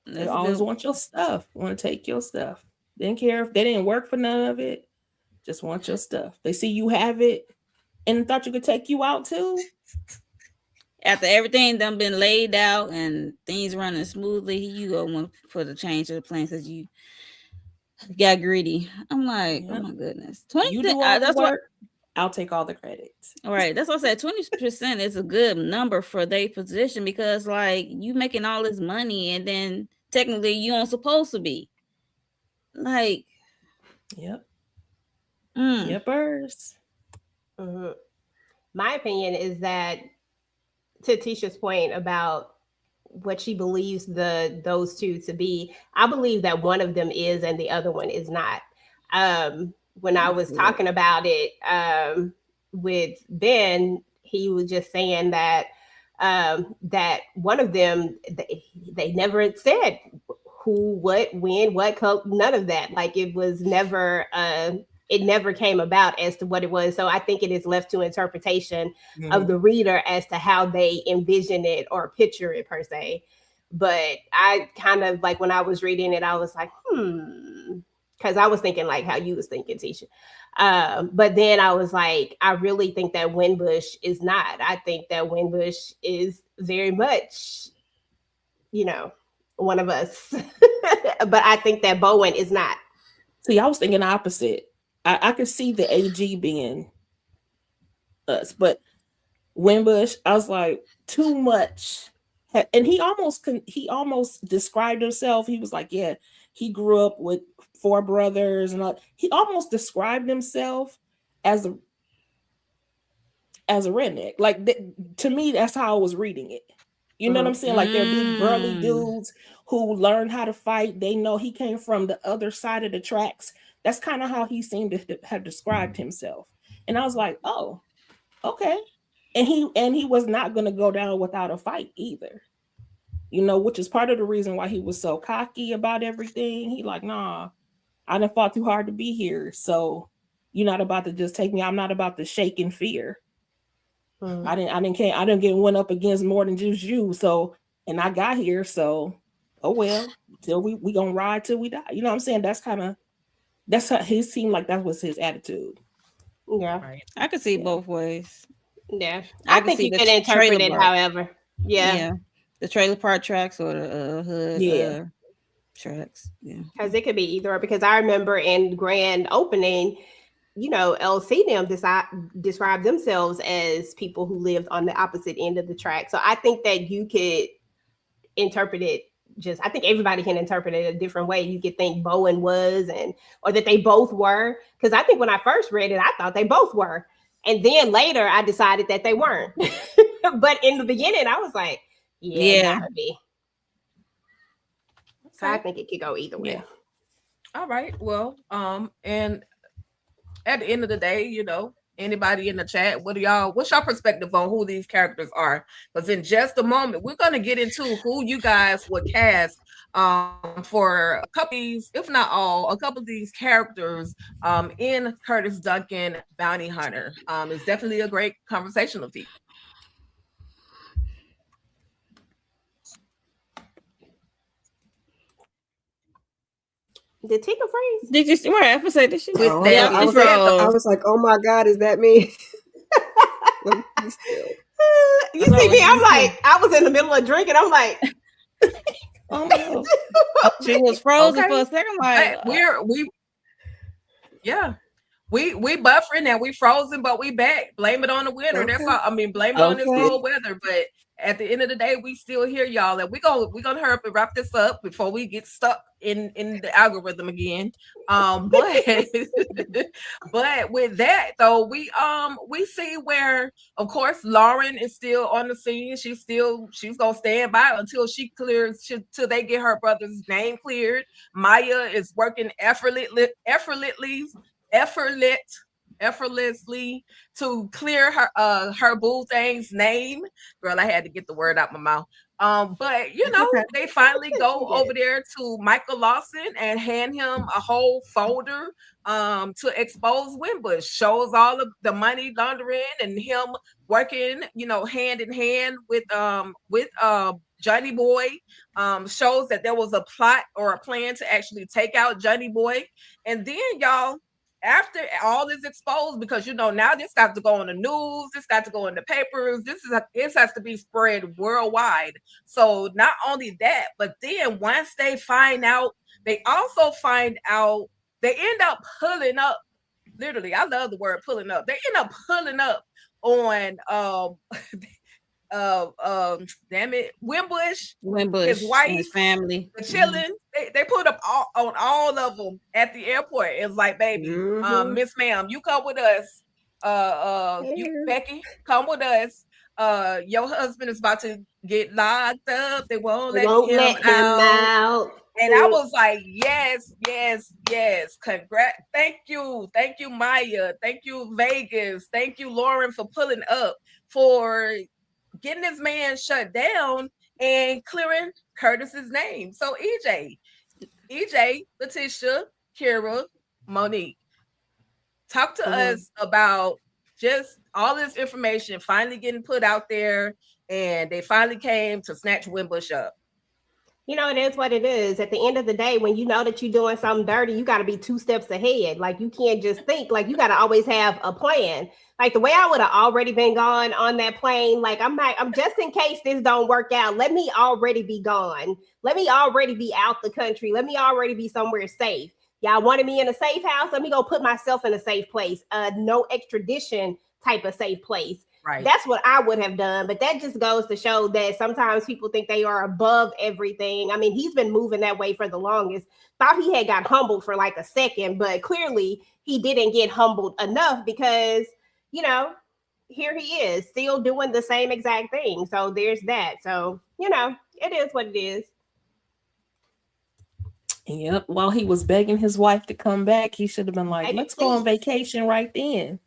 They always want your stuff. Want to take your stuff. Didn't care if they didn't work for none of it. Just want your stuff. They see you have it and thought you could take you out too. After everything done been laid out and things running smoothly, you go want for the change of the plans because you got greedy. I'm like, oh my goodness. 20. You do all the work. I'll take all the credit. All right. That's what I said. 20% is a good number for their position, because like you making all this money and then technically you aren't supposed to be. Like, yep. Yepers. Mm-hmm. My opinion is that, to Tisha's point about what she believes those two to be, I believe that one of them is and the other one is not. When I was talking about it with Ben, he was just saying that that one of them, they never said who, what, when, what, none of that. Like it was never, it never came about as to what it was. So I think it is left to interpretation of the reader as to how they envision it or picture it per se. But I kind of like, when I was reading it, I was like, because I was thinking like how you was thinking, Tisha. But then I was like, I really think that Winbush is not. I think that Winbush is very much, you know, one of us. But I think that Bowen is not. See, I was thinking opposite. I could see the AG being us, but Winbush, I was like, too much. And he almost described himself. He was like, yeah, he grew up with 4 brothers and all. He almost described himself as a redneck. Like to me, that's how I was reading it. You know what I'm saying? Like they're big burly dudes who learned how to fight. They know he came from the other side of the tracks. That's kind of how he seemed to have described himself. And I was like, oh, okay. And he was not going to go down without a fight either. You know, which is part of the reason why he was so cocky about everything. He like, nah, I done fought too hard to be here. So you're not about to just take me. I'm not about to shake in fear. I didn't get one up against more than just you. So, and I got here. So oh well, till we gonna ride till we die. You know what I'm saying? That's how he seemed like that was his attitude. Yeah. Right. I could see both ways. Yeah. I I can think see you the can interpret trailer it park. however. Yeah. Yeah, the trailer park tracks or the hood Yeah. tracks. Yeah. Because it could be either or. Because I remember in grand opening, LC them describe themselves as people who lived on the opposite end of the track. So I think that you could interpret it I think everybody can interpret it a different way. You could think Bowen was or that they both were. Because I think when I first read it, I thought they both were. And then later I decided that they weren't. But in the beginning, I was like, yeah, it gotta be. So I think it could go either way. Yeah. All right. Well, and at the end of the day, anybody in the chat, what's your perspective on who these characters are? Because in just a moment, we're gonna get into who you guys would cast for a couple of these, if not all, a couple of these characters in Curtis Duncan Bounty Hunter. It's definitely a great conversational piece. Did Tika freeze? Did you see where I say this shit? Oh, Yeah, I was like, oh my God, is that me? Let me be still. You see me? I'm like, I was in the middle of drinking. I'm like, Oh no. She was frozen for a second. Like We buffering and we frozen, but we back. Blame it on the winter. Okay. That's all. I mean, blame it on this cold weather. But at the end of the day, we still here, y'all. And we're gonna hurry up and wrap this up before we get stuck in the algorithm again. But but with that though, we see where, of course, Lauren is still on the scene. She's gonna stand by until she clears till they get her brother's name cleared. Maya is working effortlessly to clear her boo thing's name. Girl, I had to get the word out my mouth. But they finally go over there to Michael Lawson and hand him a whole folder to expose Wimbush. Shows all of the money laundering and him working, hand in hand with Johnny Boy. Shows that there was a plot or a plan to actually take out Johnny Boy. And then y'all, after all is exposed, because now this got to go on the news, this got to go in the papers, this has to be spread worldwide. So not only that, but then once they find out, they also find out, they end up pulling up, literally, I love the word pulling up, they end up pulling up on damn it, Wimbush, his wife, and his family, chilling. They put up on all of them at the airport. It's like, baby, Miss Ma'am, you come with us. You, Becky, come with us. Your husband is about to get locked up. They won't let him out. And I was like, yes. Congrats. Thank you, Maya. Thank you, Vegas. Thank you, Lauren, for pulling up, for getting this man shut down and clearing Curtis's name. So EJ, Letitia, Kira, Monique, talk to us about just all this information finally getting put out there, and they finally came to snatch Wimbush up. It is what it is. At the end of the day, when you know that you're doing something dirty, you got to be 2 steps ahead. Like, you can't just think. Like, you got to always have a plan. Like, the way I would have already been gone on that plane, like, I'm just in case this don't work out, let me already be gone. Let me already be out the country. Let me already be somewhere safe. Y'all wanted me in a safe house? Let me go put myself in a safe place. No extradition type of safe place. Right. That's what I would have done. But that just goes to show that sometimes people think they are above everything. I mean, he's been moving that way for the longest. Thought he had got humbled for like a second, but clearly he didn't get humbled enough, because, here he is still doing the same exact thing. So there's that. So, it is what it is. Yep. While he was begging his wife to come back, he should have been like, let's go on vacation right then.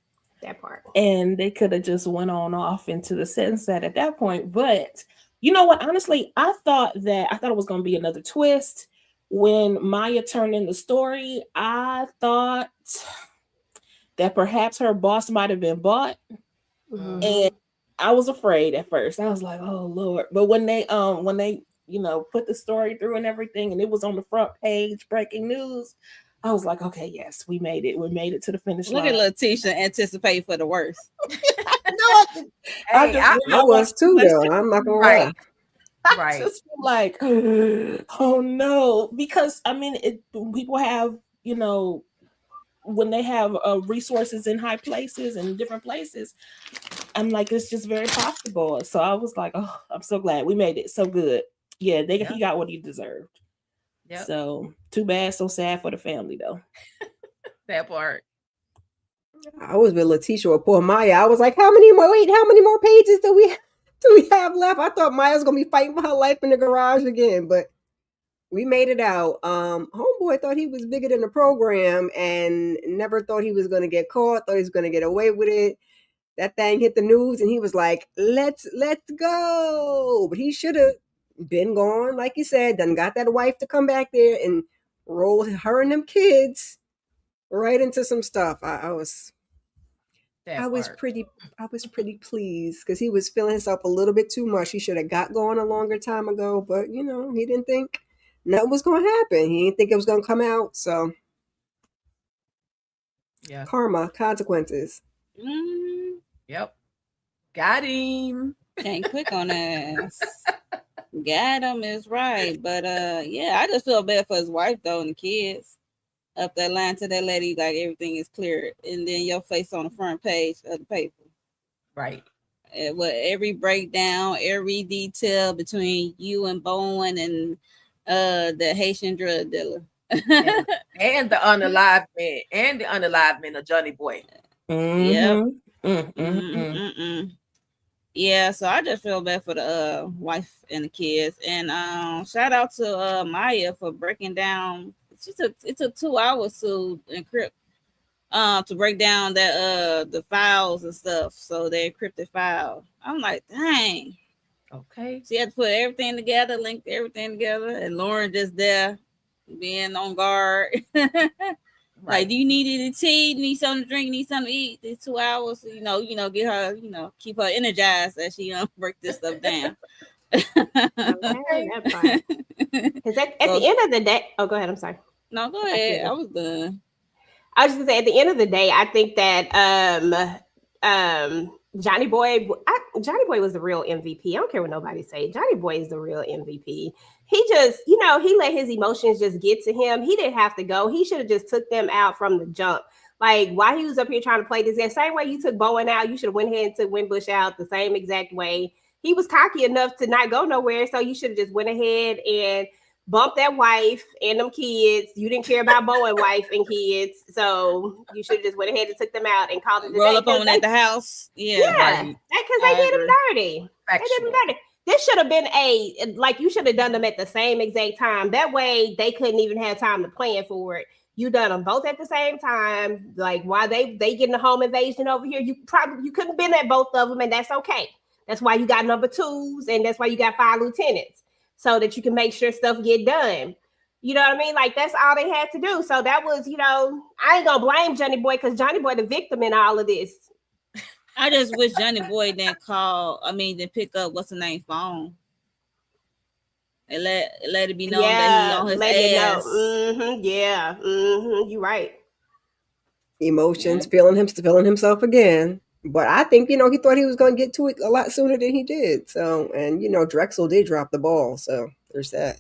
That part. And they could have just went on off into the sunset at that point. But you know what? Honestly, I thought it was going to be another twist when Maya turned in the story. I thought that perhaps her boss might have been bought. And I was afraid at first. I was like, oh Lord. But when they put the story through and everything, and it was on the front page, breaking news. I was like, okay, yes, we made it. We made it to the finish Look line. at Letitia anticipate for the worst. I was too, though. I'm not gonna lie. Right. Just feel like, oh no, because I mean, people have, when they have resources in high places and different places, I'm like, it's just very possible. So I was like, oh, I'm so glad we made it so good. Yeah, he got what he deserved. Yep. So too bad, so sad for the family though. That part. I was with Letitia or poor Maya. I was like, how many more pages do we have left? I thought Maya's gonna be fighting for her life in the garage again, but we made it out. Homeboy thought he was bigger than the program and never thought he was gonna get caught, thought he was gonna get away with it. That thing hit the news and he was like, let's go. But he should have been gone, like you said, done got that wife to come back there and roll her and them kids right into some stuff. I was pretty pleased because he was feeling himself a little bit too much. He should have got going a longer time ago, but he didn't think nothing was going to happen. He didn't think it was going to come out. So yeah, karma, consequences. Yep, got him. Ain't quick on ass. Got him is right, but yeah, I just feel bad for his wife though and the kids. Up that line to that lady, like everything is clear, and then your face on the front page of the paper. Right. With every breakdown, every detail between you and Bowen and the Haitian drug dealer. and the unalivement of Johnny Boy. Yep. Yeah, so I just feel bad for the wife and the kids, and shout out to Maya for breaking down. It took 2 hours to encrypt, to break down that the files and stuff. So they encrypted files. I'm like, dang. Okay. She had to put everything together, link everything together, and Lauren just there being on guard. Like, do you need any tea? Need something to drink? Need something to eat? These 2 hours, get her, keep her energized as she break this stuff down. Okay, that's fine. Because at the end of the day, oh, go ahead. I'm sorry. No, go ahead. I was done. I was just gonna say, at the end of the day, I think that Johnny Boy was the real MVP. I don't care what nobody say. Johnny Boy is the real MVP. He just, he let his emotions just get to him. He didn't have to go. He should have just took them out from the jump. Like, while he was up here trying to play this game, same way you took Bowen out, you should have went ahead and took Winbush out the same exact way. He was cocky enough to not go nowhere, so you should have just went ahead and bumped that wife and them kids. You didn't care about Bowen wife and kids, so you should have just went ahead and took them out and called it a day. Roll up on at the house. Yeah, because they did him dirty. They did him dirty. This should have been you should have done them at the same exact time. That way they couldn't even have time to plan for it. You done them both at the same time. Like, while they getting a home invasion over here, you couldn't have been at both of them, and that's okay. That's why you got number 2s, and that's why you got 5 lieutenants, so that you can make sure stuff get done. You know what I mean? Like, that's all they had to do. So that was, I ain't gonna blame Johnny Boy, because Johnny Boy the victim in all of this. I just wish Johnny Boy didn't pick up what's the name phone. And let it be known that he on his ass. Yeah. You're right. Emotions, feeling himself again. But I think, he thought he was going to get to it a lot sooner than he did. So, and, Drexel did drop the ball. So there's that.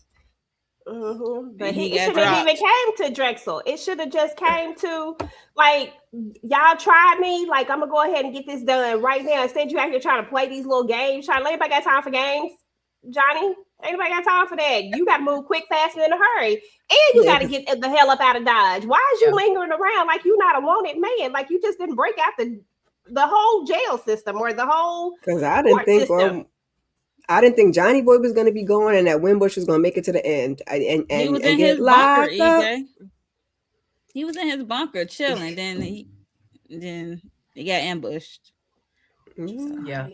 But it shouldn't have even came to Drexel. It should have just came to, like, y'all tried me. Like, I'm going to go ahead and get this done right now. Instead, you out here trying to play these little games. Anybody got time for games, Johnny? Anybody got time for that? You got to move quick, fast, and in a hurry. And you got to get the hell up out of Dodge. Why is you lingering around like you not a wanted man? Like, you just didn't break out the whole jail system or the whole because I didn't think Johnny Boy was going to be going and that Winbush was going to make it to the end and he was in his bunker, EJ. He was in his bunker chilling. Then he got ambushed. Yeah,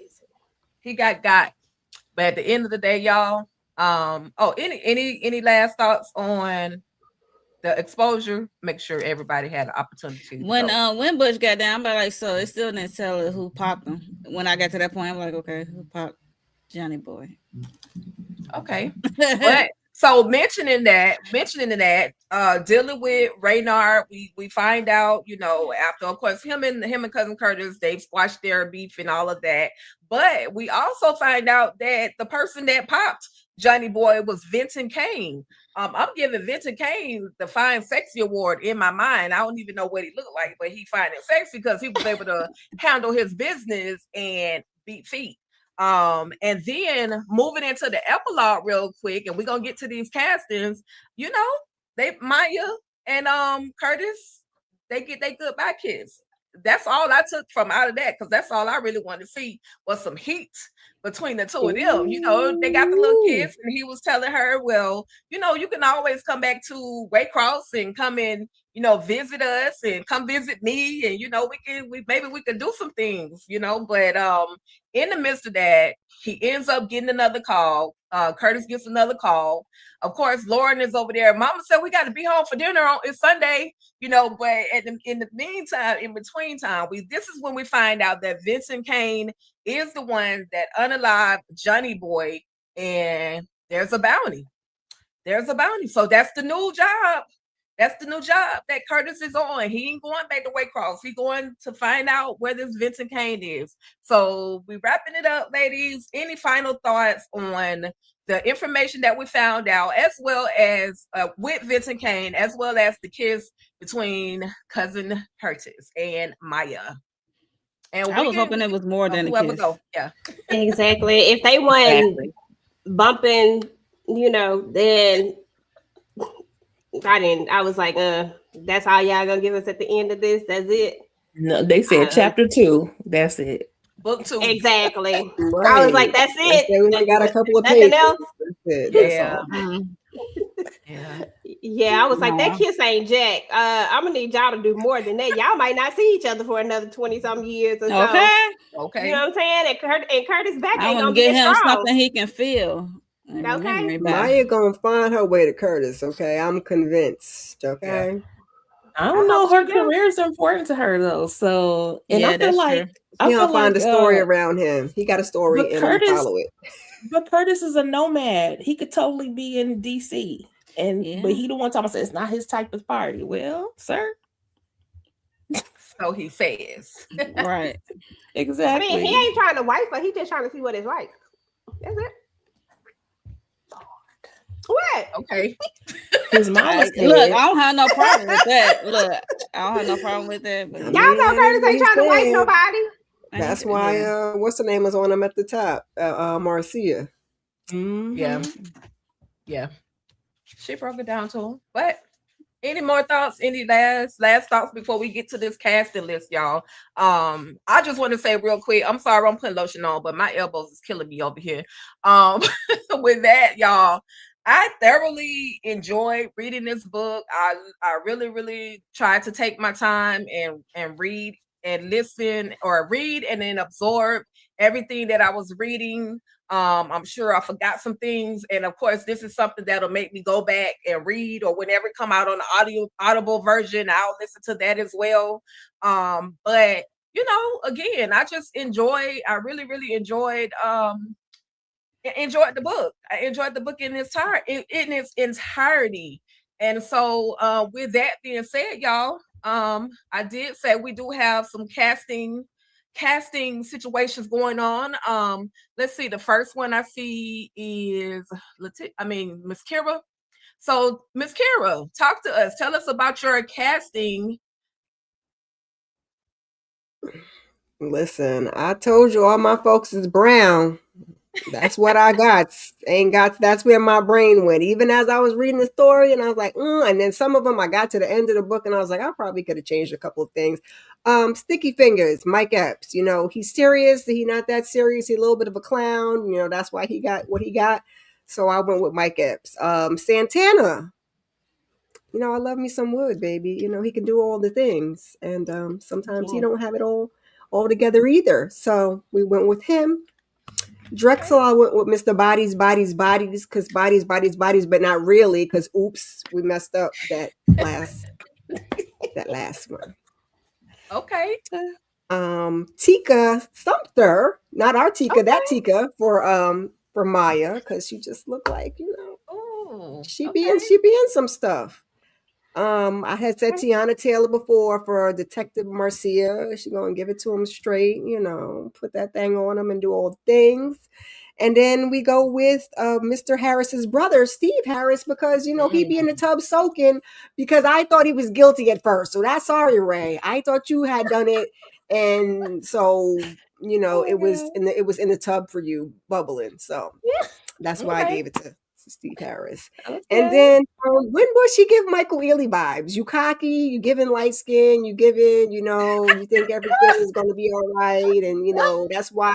he got. But at the end of the day, y'all. Any last thoughts on the exposure? Make sure everybody had an opportunity. When Winbush got down, I'm like, so it still didn't tell her who popped him. When I got to that point, I'm like, okay, who popped Johnny Boy? Okay. But so mentioning that, dealing with Raynard, we find out, after, of course, him and cousin Curtis, they've squashed their beef and all of that. But we also find out that the person that popped Johnny Boy was Vincent Kane. I'm giving Vincent Kane the Fine Sexy Award in my mind. I don't even know what he looked like, but he fine and sexy because he was able to handle his business and beat feet. And then moving into the epilogue real quick, and we're gonna get to these castings. They Maya and Curtis, they get their goodbye kiss. That's all I took from out of that, because that's all I really wanted to see was some heat between the two of them. They got the little kiss, and he was telling her, well, you can always come back to Waycross and come and visit us and come visit me, and maybe we can do some things, but in the midst of that, he ends up getting another call. Curtis gets another call. Of course, Lauren is over there. Mama said we got to be home for dinner it's Sunday, but in the meantime, in between time, this is when we find out that Vincent Kane is the one that unalived Johnny Boy, and there's a bounty. So that's the new job. That's the new job that Curtis is on. He ain't going back to Waycross. He's going to find out where this Vincent Kane is. So we wrapping it up, ladies. Any final thoughts on the information that we found out, as well as with Vincent Kane, as well as the kiss between cousin Curtis and Maya? And I was hoping it was more than a kiss. Go. Yeah, exactly. If they weren't bumping, then I was like, that's all y'all gonna give us at the end of this? That's it? No, they said chapter 2. That's it. Book 2. Exactly. Right. I was like, that's it. We got a couple of nothing pages. else. That's Yeah. Yeah, I was like, that kiss ain't jack. I'm gonna need y'all to do more than that. Y'all might not see each other for another 20-some years or so. Okay. You know what I'm saying? And Curtis back ain't gonna get be him strong. something he can feel. Okay. Maya gonna find her way to Curtis. Okay, I'm convinced. Okay. Yeah. I don't know. Her career is important to her though. So, and I feel like he'll find a story around him. He got a story and Curtis, follow it. But Curtis is a nomad. He could totally be in DC, but he the one talking about it's not his type of party. Well, sir. So he says. Right. Exactly. I mean, he ain't trying to wife her. He just trying to see what it's like. That's it. What? Okay. His mama's look, I don't have no problem with that. Look, I don't have no problem with that. But y'all know Curtis ain't trying to wife nobody. That's why what's the name was on him at the top? Marcia. Yeah. She broke it down to him. But any more thoughts? Any last thoughts before we get to this casting list, y'all? I just want to say real quick, I'm sorry I'm putting lotion on, but my elbows is killing me over here. With that, y'all, I thoroughly enjoyed reading this book. I really, really tried to take my time and read and listen, or read and then absorb everything that I was reading. I'm sure I forgot some things, and of course, this is something that'll make me go back and read, or whenever it come out on the audible version, I'll listen to that as well. But again, I really, really enjoyed the book. I enjoyed the book in its entirety. And so with that being said, y'all, I did say we do have some casting situations going on. Let's see, the first one I see is Miss Kira. So Miss Kira, talk to us. Tell us about your casting. Listen, I told you all my folks is brown. That's what I got. That's where my brain went. Even as I was reading the story, and I was like, and then some of them I got to the end of the book and I was like, I probably could have changed a couple of things. Sticky Fingers, Mike Epps, he's serious. He's not that serious. He's a little bit of a clown. That's why he got what he got. So I went with Mike Epps. Santana, I love me some Wood, baby. He can do all the things. And sometimes he don't have it all together either. So we went with him. Drexel, I went with Mr. Bodies, because bodies, but not really, because oops, we messed up that last one. Okay. Tika Sumter, not our Tika, that Tika for for Maya because she just looked like, Oh, she okay. be in some stuff. I had said Tiana Taylor before for Detective Marcia. She gonna give it to him straight, put that thing on him and do all the things. And then we go with Mr. Harris's brother, Steve Harris, because he be in the tub soaking because I thought he was guilty at first. So that's sorry, Ray. I thought you had done it, and so it was in the tub for you, bubbling. So that's why I gave it to Steve Harris. Okay. And then Winbush, he give Michael Ealy vibes. You cocky, you giving light skin, you giving, you think everything is going to be all right, and that's why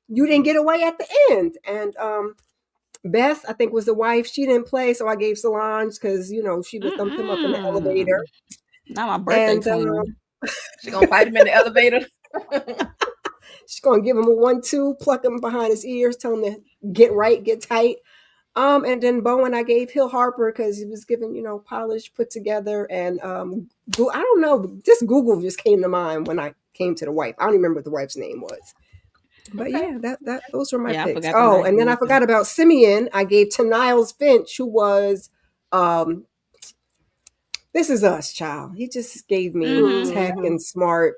you didn't get away at the end. And Beth, I think, was the wife. She didn't play, so I gave Solange because she would thump him up in the elevator. Not my birthday And twin. She gonna fight him in the elevator. She's gonna give him a 1-2, pluck him behind his ears, tell him to get right, get tight. And then Bowen, I gave Hill Harper because he was given, polished, put together, and I don't know, just Google just came to mind when I came to the wife. I don't even remember what the wife's name was. But yeah, that those were my picks. Oh, and then I forgot about Simeon. I gave to Niles Finch, who was This Is Us, child. He just gave me tech and smart.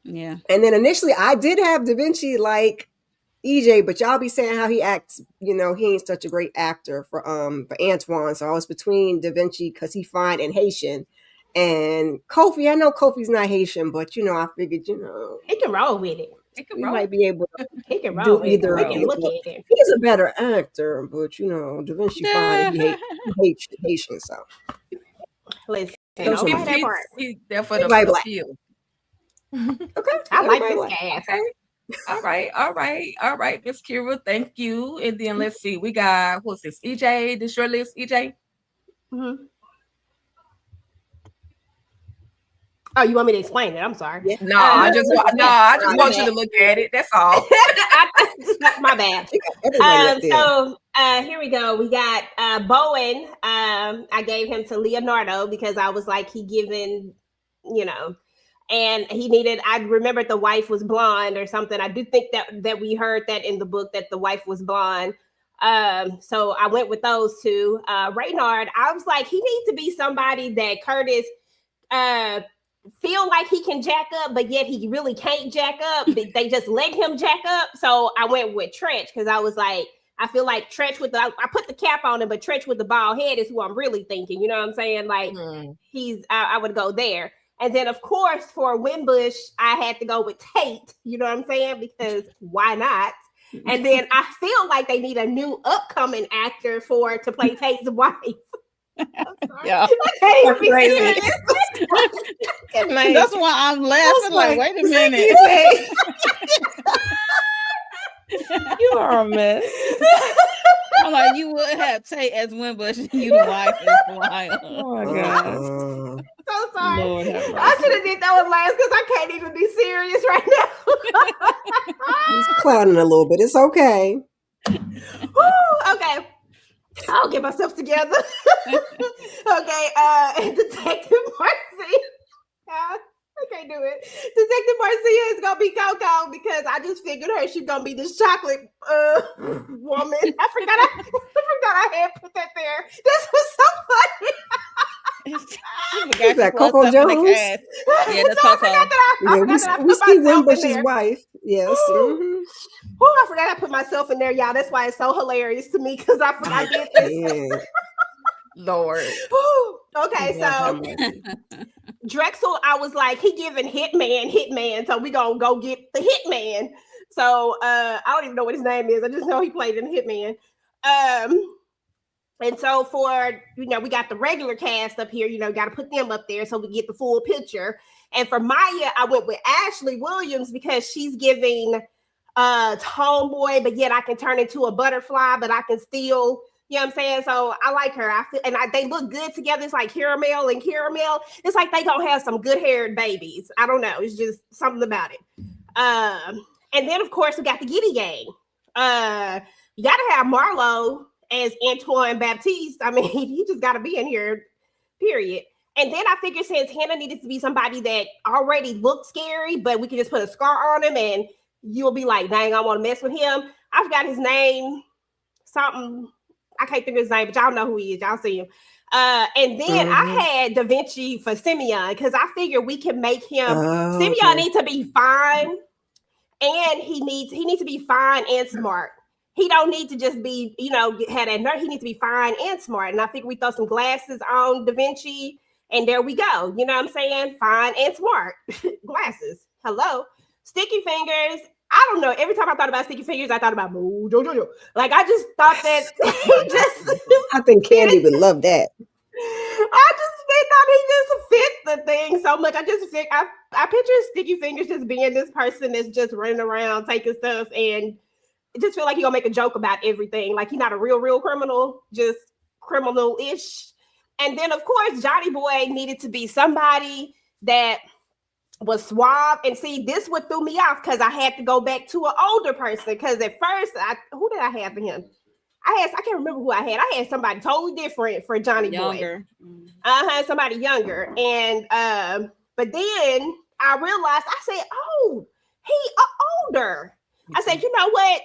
Yeah. And then initially I did have Da Vinci like EJ, but y'all be saying how he acts, he ain't such a great actor for Antoine. So I was between Da Vinci because he fine and Haitian. And Kofi, I know Kofi's not Haitian, but I figured, he can roll with it. We might be able to He can roll with either. it. We can look at it. He's a better actor, but Da Vinci fine. He hates Haitian, so. Listen, he's there for the appeal. Okay, I like this cast. Okay. All right, Miss Kira, thank you. And then let's see, we got what's this? EJ, this your list, EJ? Mm-hmm. Oh, you want me to explain it? I'm sorry. Yeah. No, I just want you to look at it. That's all. My bad. So here we go. We got Bowen. I gave him to Leonardo because I was like, he given, and he needed. I remembered the wife was blonde or something. I do think that we heard that in the book that the wife was blonde. So I went with those two. Reynard, I was like, he needs to be somebody that Curtis feel like he can jack up, but yet he really can't jack up. They just let him jack up. So I went with Trench because I was like, I feel like Trench I put the cap on him, but Trench with the bald head is who I'm really thinking. You know what I'm saying? Like I would go there. And then of course for Winbush, I had to go with Tate. You know what I'm saying? Because why not? And then I feel like they need a new upcoming actor to play Tate's wife. Yeah, that's why I'm laughing. Like, wait a minute, you are a mess. I'm like, you would have Tate as Winbush, and you the wife is wild. Oh my god. So sorry. Lord have mercy. I should have did that one last because I can't even be serious right now. He's clouding a little bit. It's okay. Woo, okay. I'll get myself together. Okay, Detective Marcy. I can't do it. Detective Marcia is gonna be Coco because I just figured she's gonna be this chocolate woman. I forgot I had put that there. This was so funny. Is that Coco Jones? Yeah, that's Coco. We see Winbush's wife. Yes. I forgot I put myself in there, y'all. That's why it's so hilarious to me because I did this. Lord. Okay, so Drexel, I was like, he giving Hitman, so we gonna go get the Hitman. So I don't even know what his name is. I just know he played in Hitman. And so for, we got the regular cast up here, got to put them up there so we get the full picture. And for Maya, I went with Ashley Williams because she's giving tomboy, but yet I can turn into a butterfly, but I can still, you know what I'm saying? So I like her. They look good together. It's like caramel and caramel. It's like they gonna have some good haired babies. I don't know. It's just something about it. And then of course we got the Giddy Gang. You gotta have Marlo as Antoine Baptiste. I mean, he just gotta be in here, period. And then I figured since Hannah needed to be somebody that already looked scary, but we could just put a scar on him and you'll be like, dang, I want to mess with him. I forgot his name. something. I can't think of his name, but y'all know who he is. Y'all see him. And then I had Da Vinci for Simeon because I figured we can make him. Simeon needs to be fine, and he needs to be fine and smart. He don't need to just be, had that nerve. He needs to be fine and smart. And I think we throw some glasses on Da Vinci, and there we go. You know what I'm saying? Fine and smart. Glasses. Hello. Sticky Fingers. I don't know. Every time I thought about Sticky Fingers, I thought about Mojo. Like, I just thought that I think Candy would love that. I thought he just fit the thing so much. I picture Sticky Fingers just being this person that's just running around taking stuff, and it just feel like he gonna make a joke about everything. Like, he's not a real criminal, just criminal-ish. And then, of course, Johnny Boy needed to be somebody that was suave. And see, this what threw me off because I had to go back to an older person. Because at first, who did I have for him? I can't remember who I had. I had somebody totally different for Johnny Boy. Somebody younger. And but then I realized, I said, oh, he older. I said, you know what?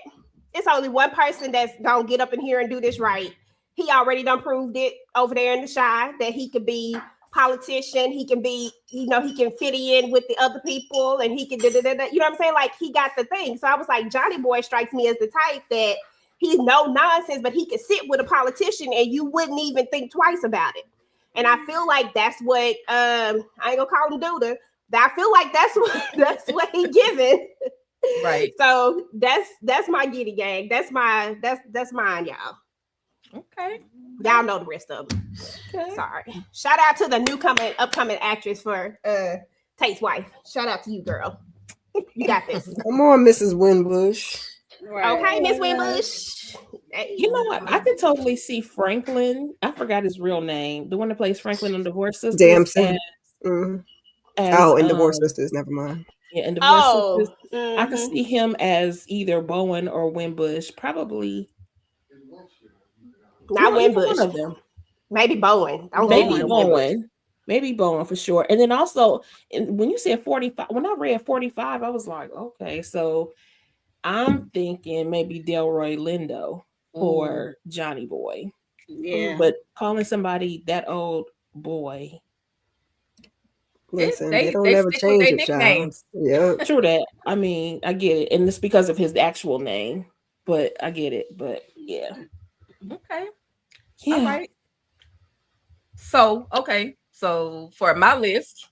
It's only one person that's gonna get up in here and do this right. He already done proved it over there in the Shy that he could be politician, he can be, he can fit in with the other people, and he can you know what I'm saying? Like, he got the thing. So I was like, Johnny Boy strikes me as the type that he's no nonsense, but he could sit with a politician and you wouldn't even think twice about it. And I feel like that's what I ain't gonna call him Duda, but I feel like that's what he giving. Right. So that's my Giddy Gang. That's mine, y'all. Okay. Y'all know the rest of them. Okay. Sorry. Shout out to the upcoming actress for Tate's wife. Shout out to you, girl. You got this. Come on, Mrs. Winbush. Right. Okay, Miss Winbush. You know what? I can totally see Franklin. I forgot his real name. The one that plays Franklin in Divorce Sisters. Damson. In Divorce Sisters. Never mind. Yeah, in Divorce Sisters. I could see him as either Bowen or Winbush. Probably. Not Winbush. One of them. Maybe Bowen. Maybe Bowen for sure. And then also, when you said 45, when I read 45, I was like, okay, so I'm thinking maybe Delroy Lindo for Johnny Boy. Yeah. But calling somebody that old boy. Listen, they don't ever change it, child. Yeah. True that. I mean, I get it. And it's because of his actual name. But I get it. But yeah. Okay. Yeah. All right. So for my list,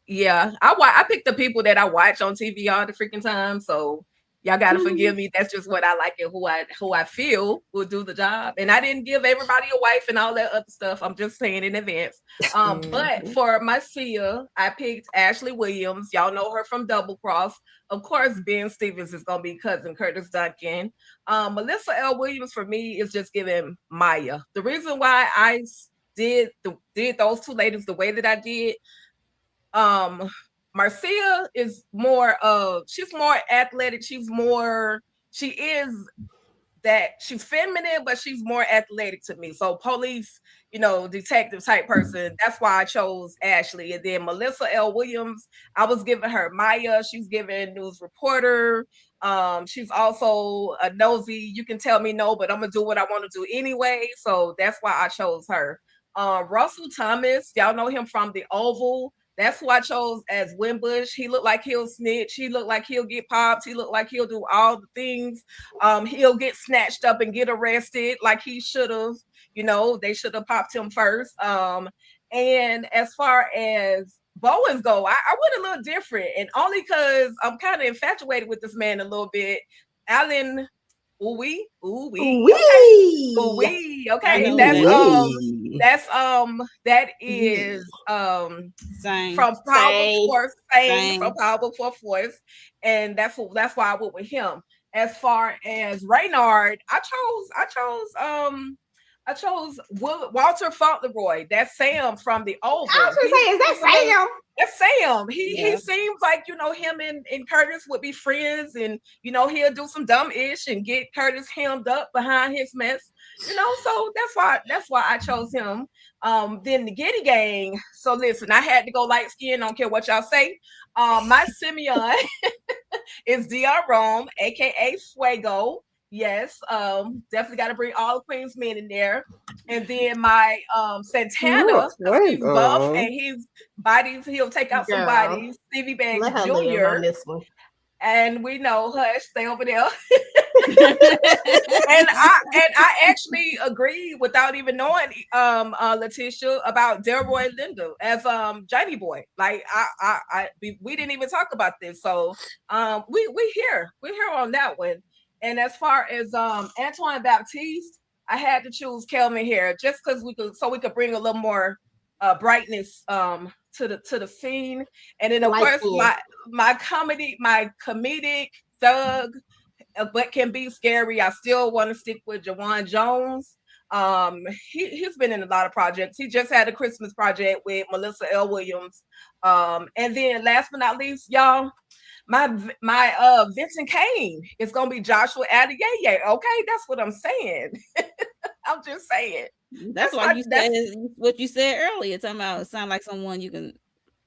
yeah, I picked the people that I watch on TV all the freaking time. So y'all gotta forgive me. That's just what I like and who I feel will do the job. And I didn't give everybody a wife and all that other stuff. I'm just saying in advance. But for my Sia, I picked Ashley Williams. Y'all know her from Double Cross. Of course, Ben Stevens is gonna be cousin Curtis Duncan. Melissa L. Williams for me is just giving Maya. The reason why I did those two ladies the way that I did. Marcia is she's more athletic. She's feminine, but she's more athletic to me. So police, detective type person. That's why I chose Ashley. And then Melissa L. Williams, I was giving her Maya. She's giving news reporter. She's also a nosy. You can tell me no, but I'm gonna do what I want to do anyway. So that's why I chose her. Russell Thomas, y'all know him from The Oval. That's who I chose as Winbush. He looked like he'll snitch. He looked like he'll get popped. He looked like he'll do all the things. He'll get snatched up and get arrested like he should have. They should have popped him first. And as far as Bowens go, I went a little different. And only because I'm kind of infatuated with this man a little bit. Alan, okay. That is from Powerful Force, and that's why I went with him. As far as Reynard, I chose Walter Fauntleroy. That's Sam from The Oval. I was gonna say, is that Sam? That's Sam. He seems like, him and Curtis would be friends, and he'll do some dumb ish and get Curtis hemmed up behind his mess. So that's why I chose him. Then the Giddy Gang. So listen, I had to go light skin, don't care what y'all say. My Simeon is Dion Rome, aka Fuego. Yes, definitely got to bring all the Queen's men in there. And then my Look, Santana, because what? he's buff Oh, and he's bodies, he'll take out some Girl, bodies. Stevie Banks let her live Jr. on this one. And we know, hush, stay over there. Mm-hmm. And I actually agreed without even knowing Letitia about Delroy Lindo as Johnny Boy. Like we didn't even talk about this. So we're here on that one. And as far as Antoine Baptiste, I had to choose Kelvin here just because we could bring a little more brightness to the scene. And then of Light course skin. my comedic thug, but can be scary. I still want to stick with Jawan Jones. He's been in a lot of projects. He just had a Christmas project with Melissa L. Williams. And then last but not least, y'all, my Vincent Kane is gonna be Joshua Adeyeye. Okay, that's what I'm saying. I'm just saying. That's why you said what you said earlier. Talking about it sound like someone you can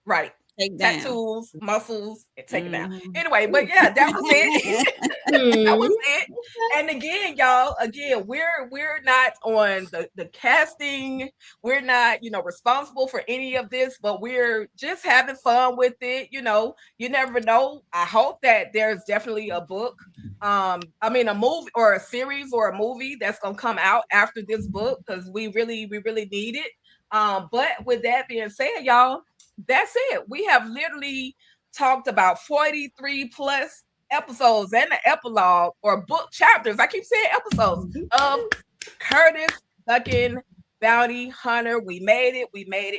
right. take down. Tattoos, muscles, and take it down. Mhm. Anyway, but yeah, that was it. That was it. And again, y'all, we're not on the casting. We're not, responsible for any of this, but we're just having fun with it. You never know. I hope that there's definitely a book. A movie or a series or a movie that's gonna come out after this book because we really need it. But with that being said, y'all, that's it. We have literally talked about 43 plus episodes and the epilogue or book chapters. I keep saying episodes of Curtis Duncan Bounty Hunter. We made it.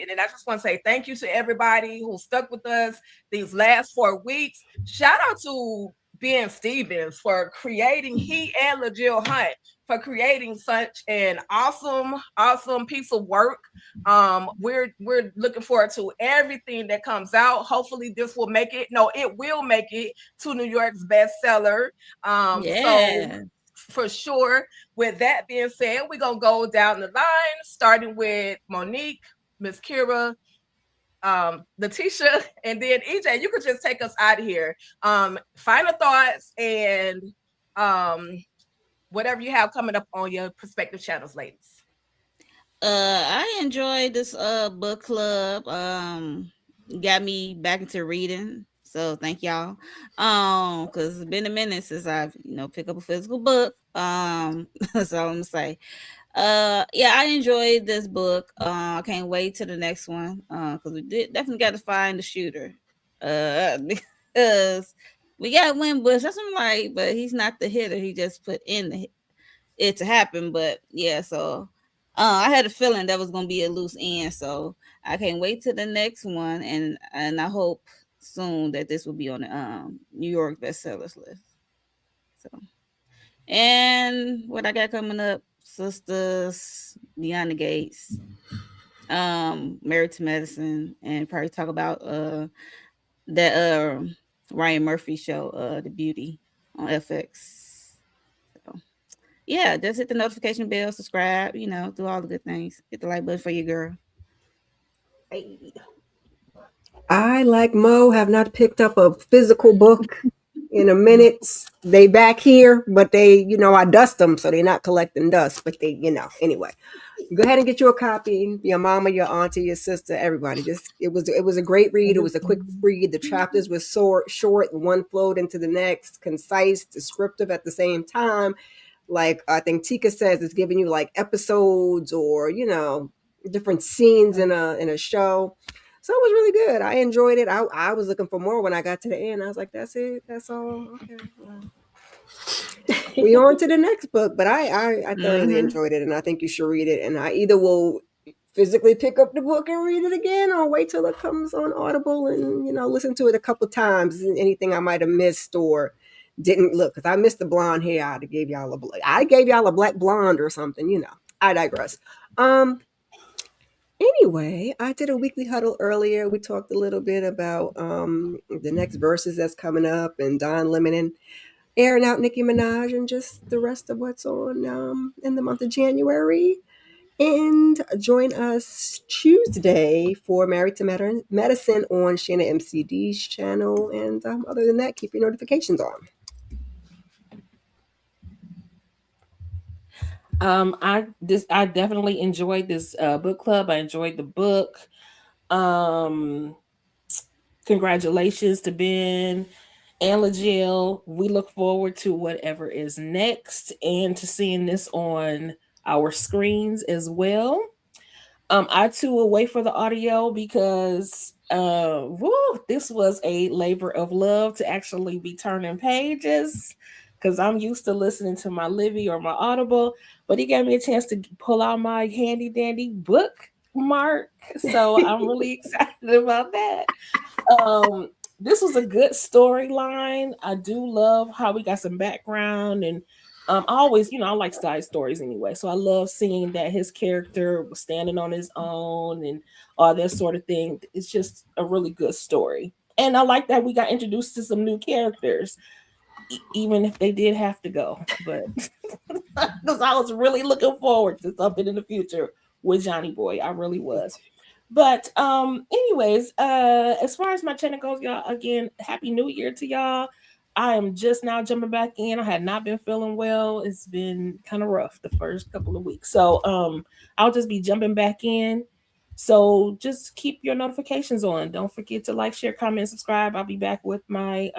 And I just want to say thank you to everybody who stuck with us these last 4 weeks. Shout out to Ben Stevens for creating, he and LaJill Hunt for creating such an awesome piece of work. We're looking forward to everything that comes out. Hopefully this will make it. No, it will make it to New York's bestseller. So for sure. With that being said, we're gonna go down the line, starting with Monique, Miss Kira, Letitia, and then EJ. You could just take us out of here. Final thoughts and whatever you have coming up on your prospective channels, ladies. I enjoyed this book club. Got me back into reading. So thank y'all. Because it's been a minute since I've, picked up a physical book. That's all I'm gonna say. Yeah, I enjoyed this book. I can't wait to the next one. Because we definitely got to find the shooter. Because we got Winbush. That's what I'm like, but he's not the hitter. He just put in it to happen. But yeah, so I had a feeling that was gonna be a loose end. So I can't wait to the next one, and I hope soon that this will be on the New York bestsellers list. So, and what I got coming up, Sisters, Beyond the Gates, Married to Medicine, and probably talk about that Ryan Murphy show, The Beauty on FX. So, yeah, just hit the notification bell, subscribe, do all the good things. Hit the like button for your girl. Hey. I, like Mo, have not picked up a physical book in a minute. They back here, but they, I dust them, so they're not collecting dust. But they, anyway, go ahead and get you a copy. Your mama, your auntie, your sister, everybody. It was a great read. It was a quick read. The chapters were short, one flowed into the next, concise, descriptive at the same time. Like I think Tika says, it's giving you like episodes or different scenes in a show. So it was really good. I enjoyed it. I was looking for more when I got to the end. I was like, that's it. That's all. Okay. Well, we on to the next book. But I thoroughly enjoyed it, and I think you should read it. And I either will physically pick up the book and read it again, or wait till it comes on Audible and listen to it a couple times. Anything I might have missed or didn't look, because I missed the blonde hair. I gave y'all a black blonde or something. I digress. Anyway, I did a weekly huddle earlier. We talked a little bit about the next verses that's coming up and Don Lemon airing out Nicki Minaj and just the rest of what's on in the month of January. And join us Tuesday for Married to Medicine on Shanna MCD's channel. And other than that, keep your notifications on. I definitely enjoyed this book club. I enjoyed the book. Congratulations to Ben and LaJill. We look forward to whatever is next and to seeing this on our screens as well. I too will wait for the audio because this was a labor of love to actually be turning pages because I'm used to listening to my Libby or my Audible, but he gave me a chance to pull out my handy dandy bookmark. So I'm really excited about that. This was a good storyline. I do love how we got some background and I always, I like side stories anyway. So I love seeing that his character was standing on his own and all that sort of thing. It's just a really good story. And I like that we got introduced to some new characters, even if they did have to go. But because I was really looking forward to something in the future with Johnny Boy. I really was. But anyways, as far as my channel goes, y'all, again, happy new year to y'all. I am just now jumping back in. I had not been feeling well. It's been kind of rough the first couple of weeks. So I'll just be jumping back in. So just keep your notifications on. Don't forget to like, share, comment, subscribe. I'll be back with my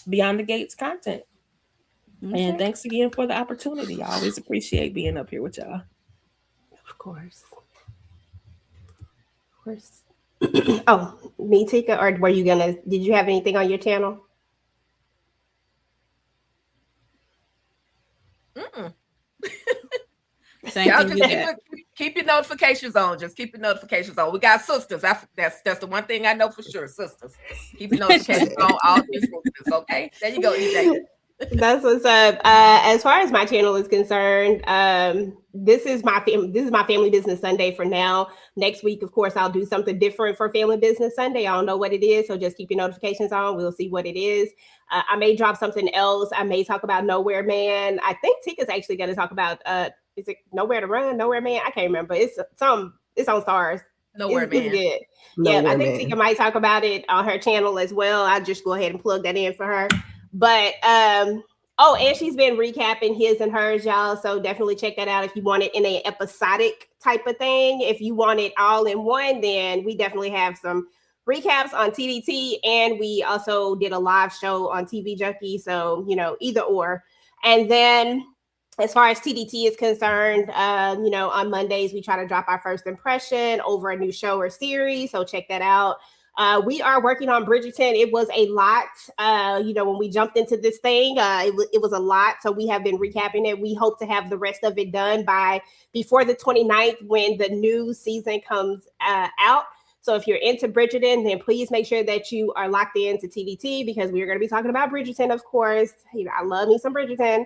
Beyond the Gates content. Okay. And thanks again for the opportunity. I always appreciate being up here with y'all. Of course. Oh, me, Tika, or were you did you have anything on your channel? Y'all just keep your notifications on. Just keep your notifications on. We got sisters. That's the one thing I know for sure. Sisters. Keep your notifications on. All your sisters. Okay. There you go, EJ. That's what's up. As far as my channel is concerned, this is my Family Business Sunday for now. Next week, of course, I'll do something different for Family Business Sunday. I don't know what it is, so just keep your notifications on. We'll see what it is. I may drop something else. I may talk about Nowhere Man. I think Tika's actually going to talk about is it Nowhere to Run? Nowhere Man? I can't remember. It's on Stars. Nowhere Man. Good. Yeah, I think Tika might talk about it on her channel as well. I'll just go ahead and plug that in for her. But and she's been recapping his and hers, y'all. So definitely check that out if you want it in an episodic type of thing. If you want it all in one, then we definitely have some recaps on TDT, and we also did a live show on TV Junky. So either or. And then as far as TDT is concerned, on Mondays we try to drop our first impression over a new show or series. So check that out. We are working on Bridgerton. It was a lot, when we jumped into this thing, it was a lot. So we have been recapping it. We hope to have the rest of it done before the 29th when the new season comes out. So if you're into Bridgerton, then please make sure that you are locked into TDT because we're going to be talking about Bridgerton, of course. I love me some Bridgerton.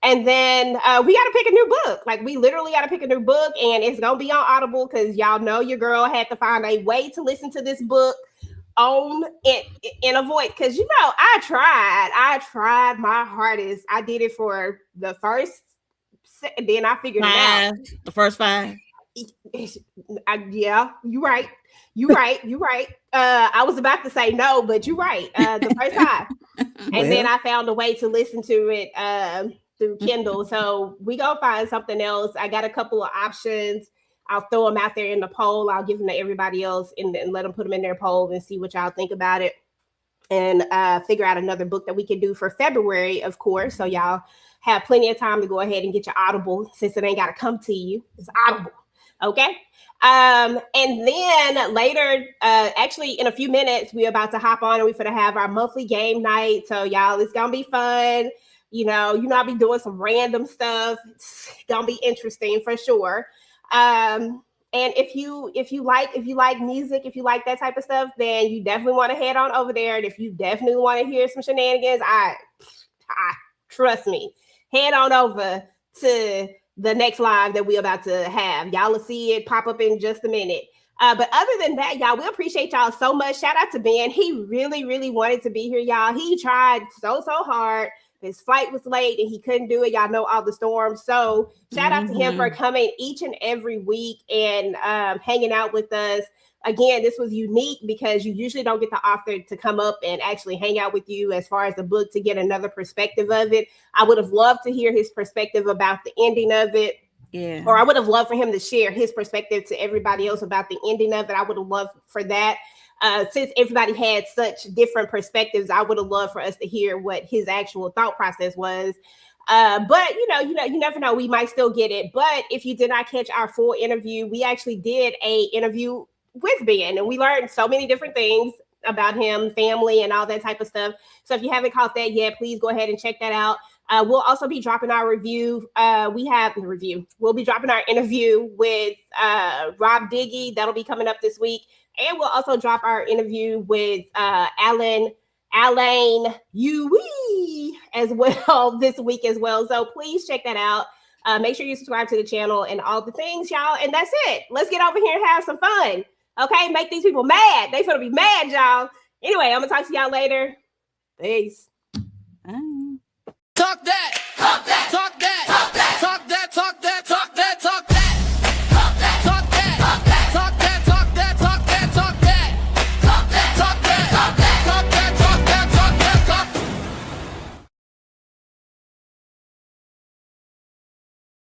And then we got to pick a new book. Like we literally got to pick a new book, and it's going to be on Audible because y'all know your girl had to find a way to listen to this book in a void. Because, I tried my hardest. I did it for the first, then I figured it out. The first 5. Yeah, you're right. I was about to say no, but you're right. The first 5. And then I found a way to listen to it through Kindle. So we go find something else. I got a couple of options. I'll throw them out there in the poll. I'll give them to everybody else and let them put them in their poll and see what y'all think about it. And figure out another book that we can do for February, of course. So y'all have plenty of time to go ahead and get your Audible since it ain't got to come to you. It's Audible. Okay. And then later, actually in a few minutes, we're about to hop on and we're going to have our monthly game night. So y'all, it's going to be fun. I'll be doing some random stuff. It's gonna be interesting for sure. And if you like music, if you like that type of stuff, then you definitely want to head on over there. And if you definitely want to hear some shenanigans, I trust me, head on over to the next live that we're about to have. Y'all will see it pop up in just a minute. But other than that, y'all, we appreciate y'all so much. Shout out to Ben. He really, really wanted to be here, y'all. He tried so hard his flight was late and he couldn't do it. Y'all know all the storms. So shout out to him for coming each and every week and hanging out with us. Again, this was unique because you usually don't get the author to come up and actually hang out with you as far as the book to get another perspective of it. I would have loved to hear his perspective about the ending of it. Yeah. Or I would have loved for him to share his perspective to everybody else about the ending of it. I would have loved for that. Since everybody had such different perspectives, I would have loved for us to hear what his actual thought process was. But you never know. We might still get it. But if you did not catch our full interview, we actually did a interview with Ben, and we learned so many different things about him, family, and all that type of stuff. So if you haven't caught that yet, please go ahead and check that out. We'll also be dropping our review. We'll be dropping our interview with Rob Diggy. That'll be coming up this week. And we'll also drop our interview with Alain Uwe as well this week as well. So please check that out. Make sure you subscribe to the channel and all the things, y'all. And that's it. Let's get over here and have some fun. Okay, make these people mad. They finna be mad, y'all. Anyway, I'm gonna talk to y'all later. Peace.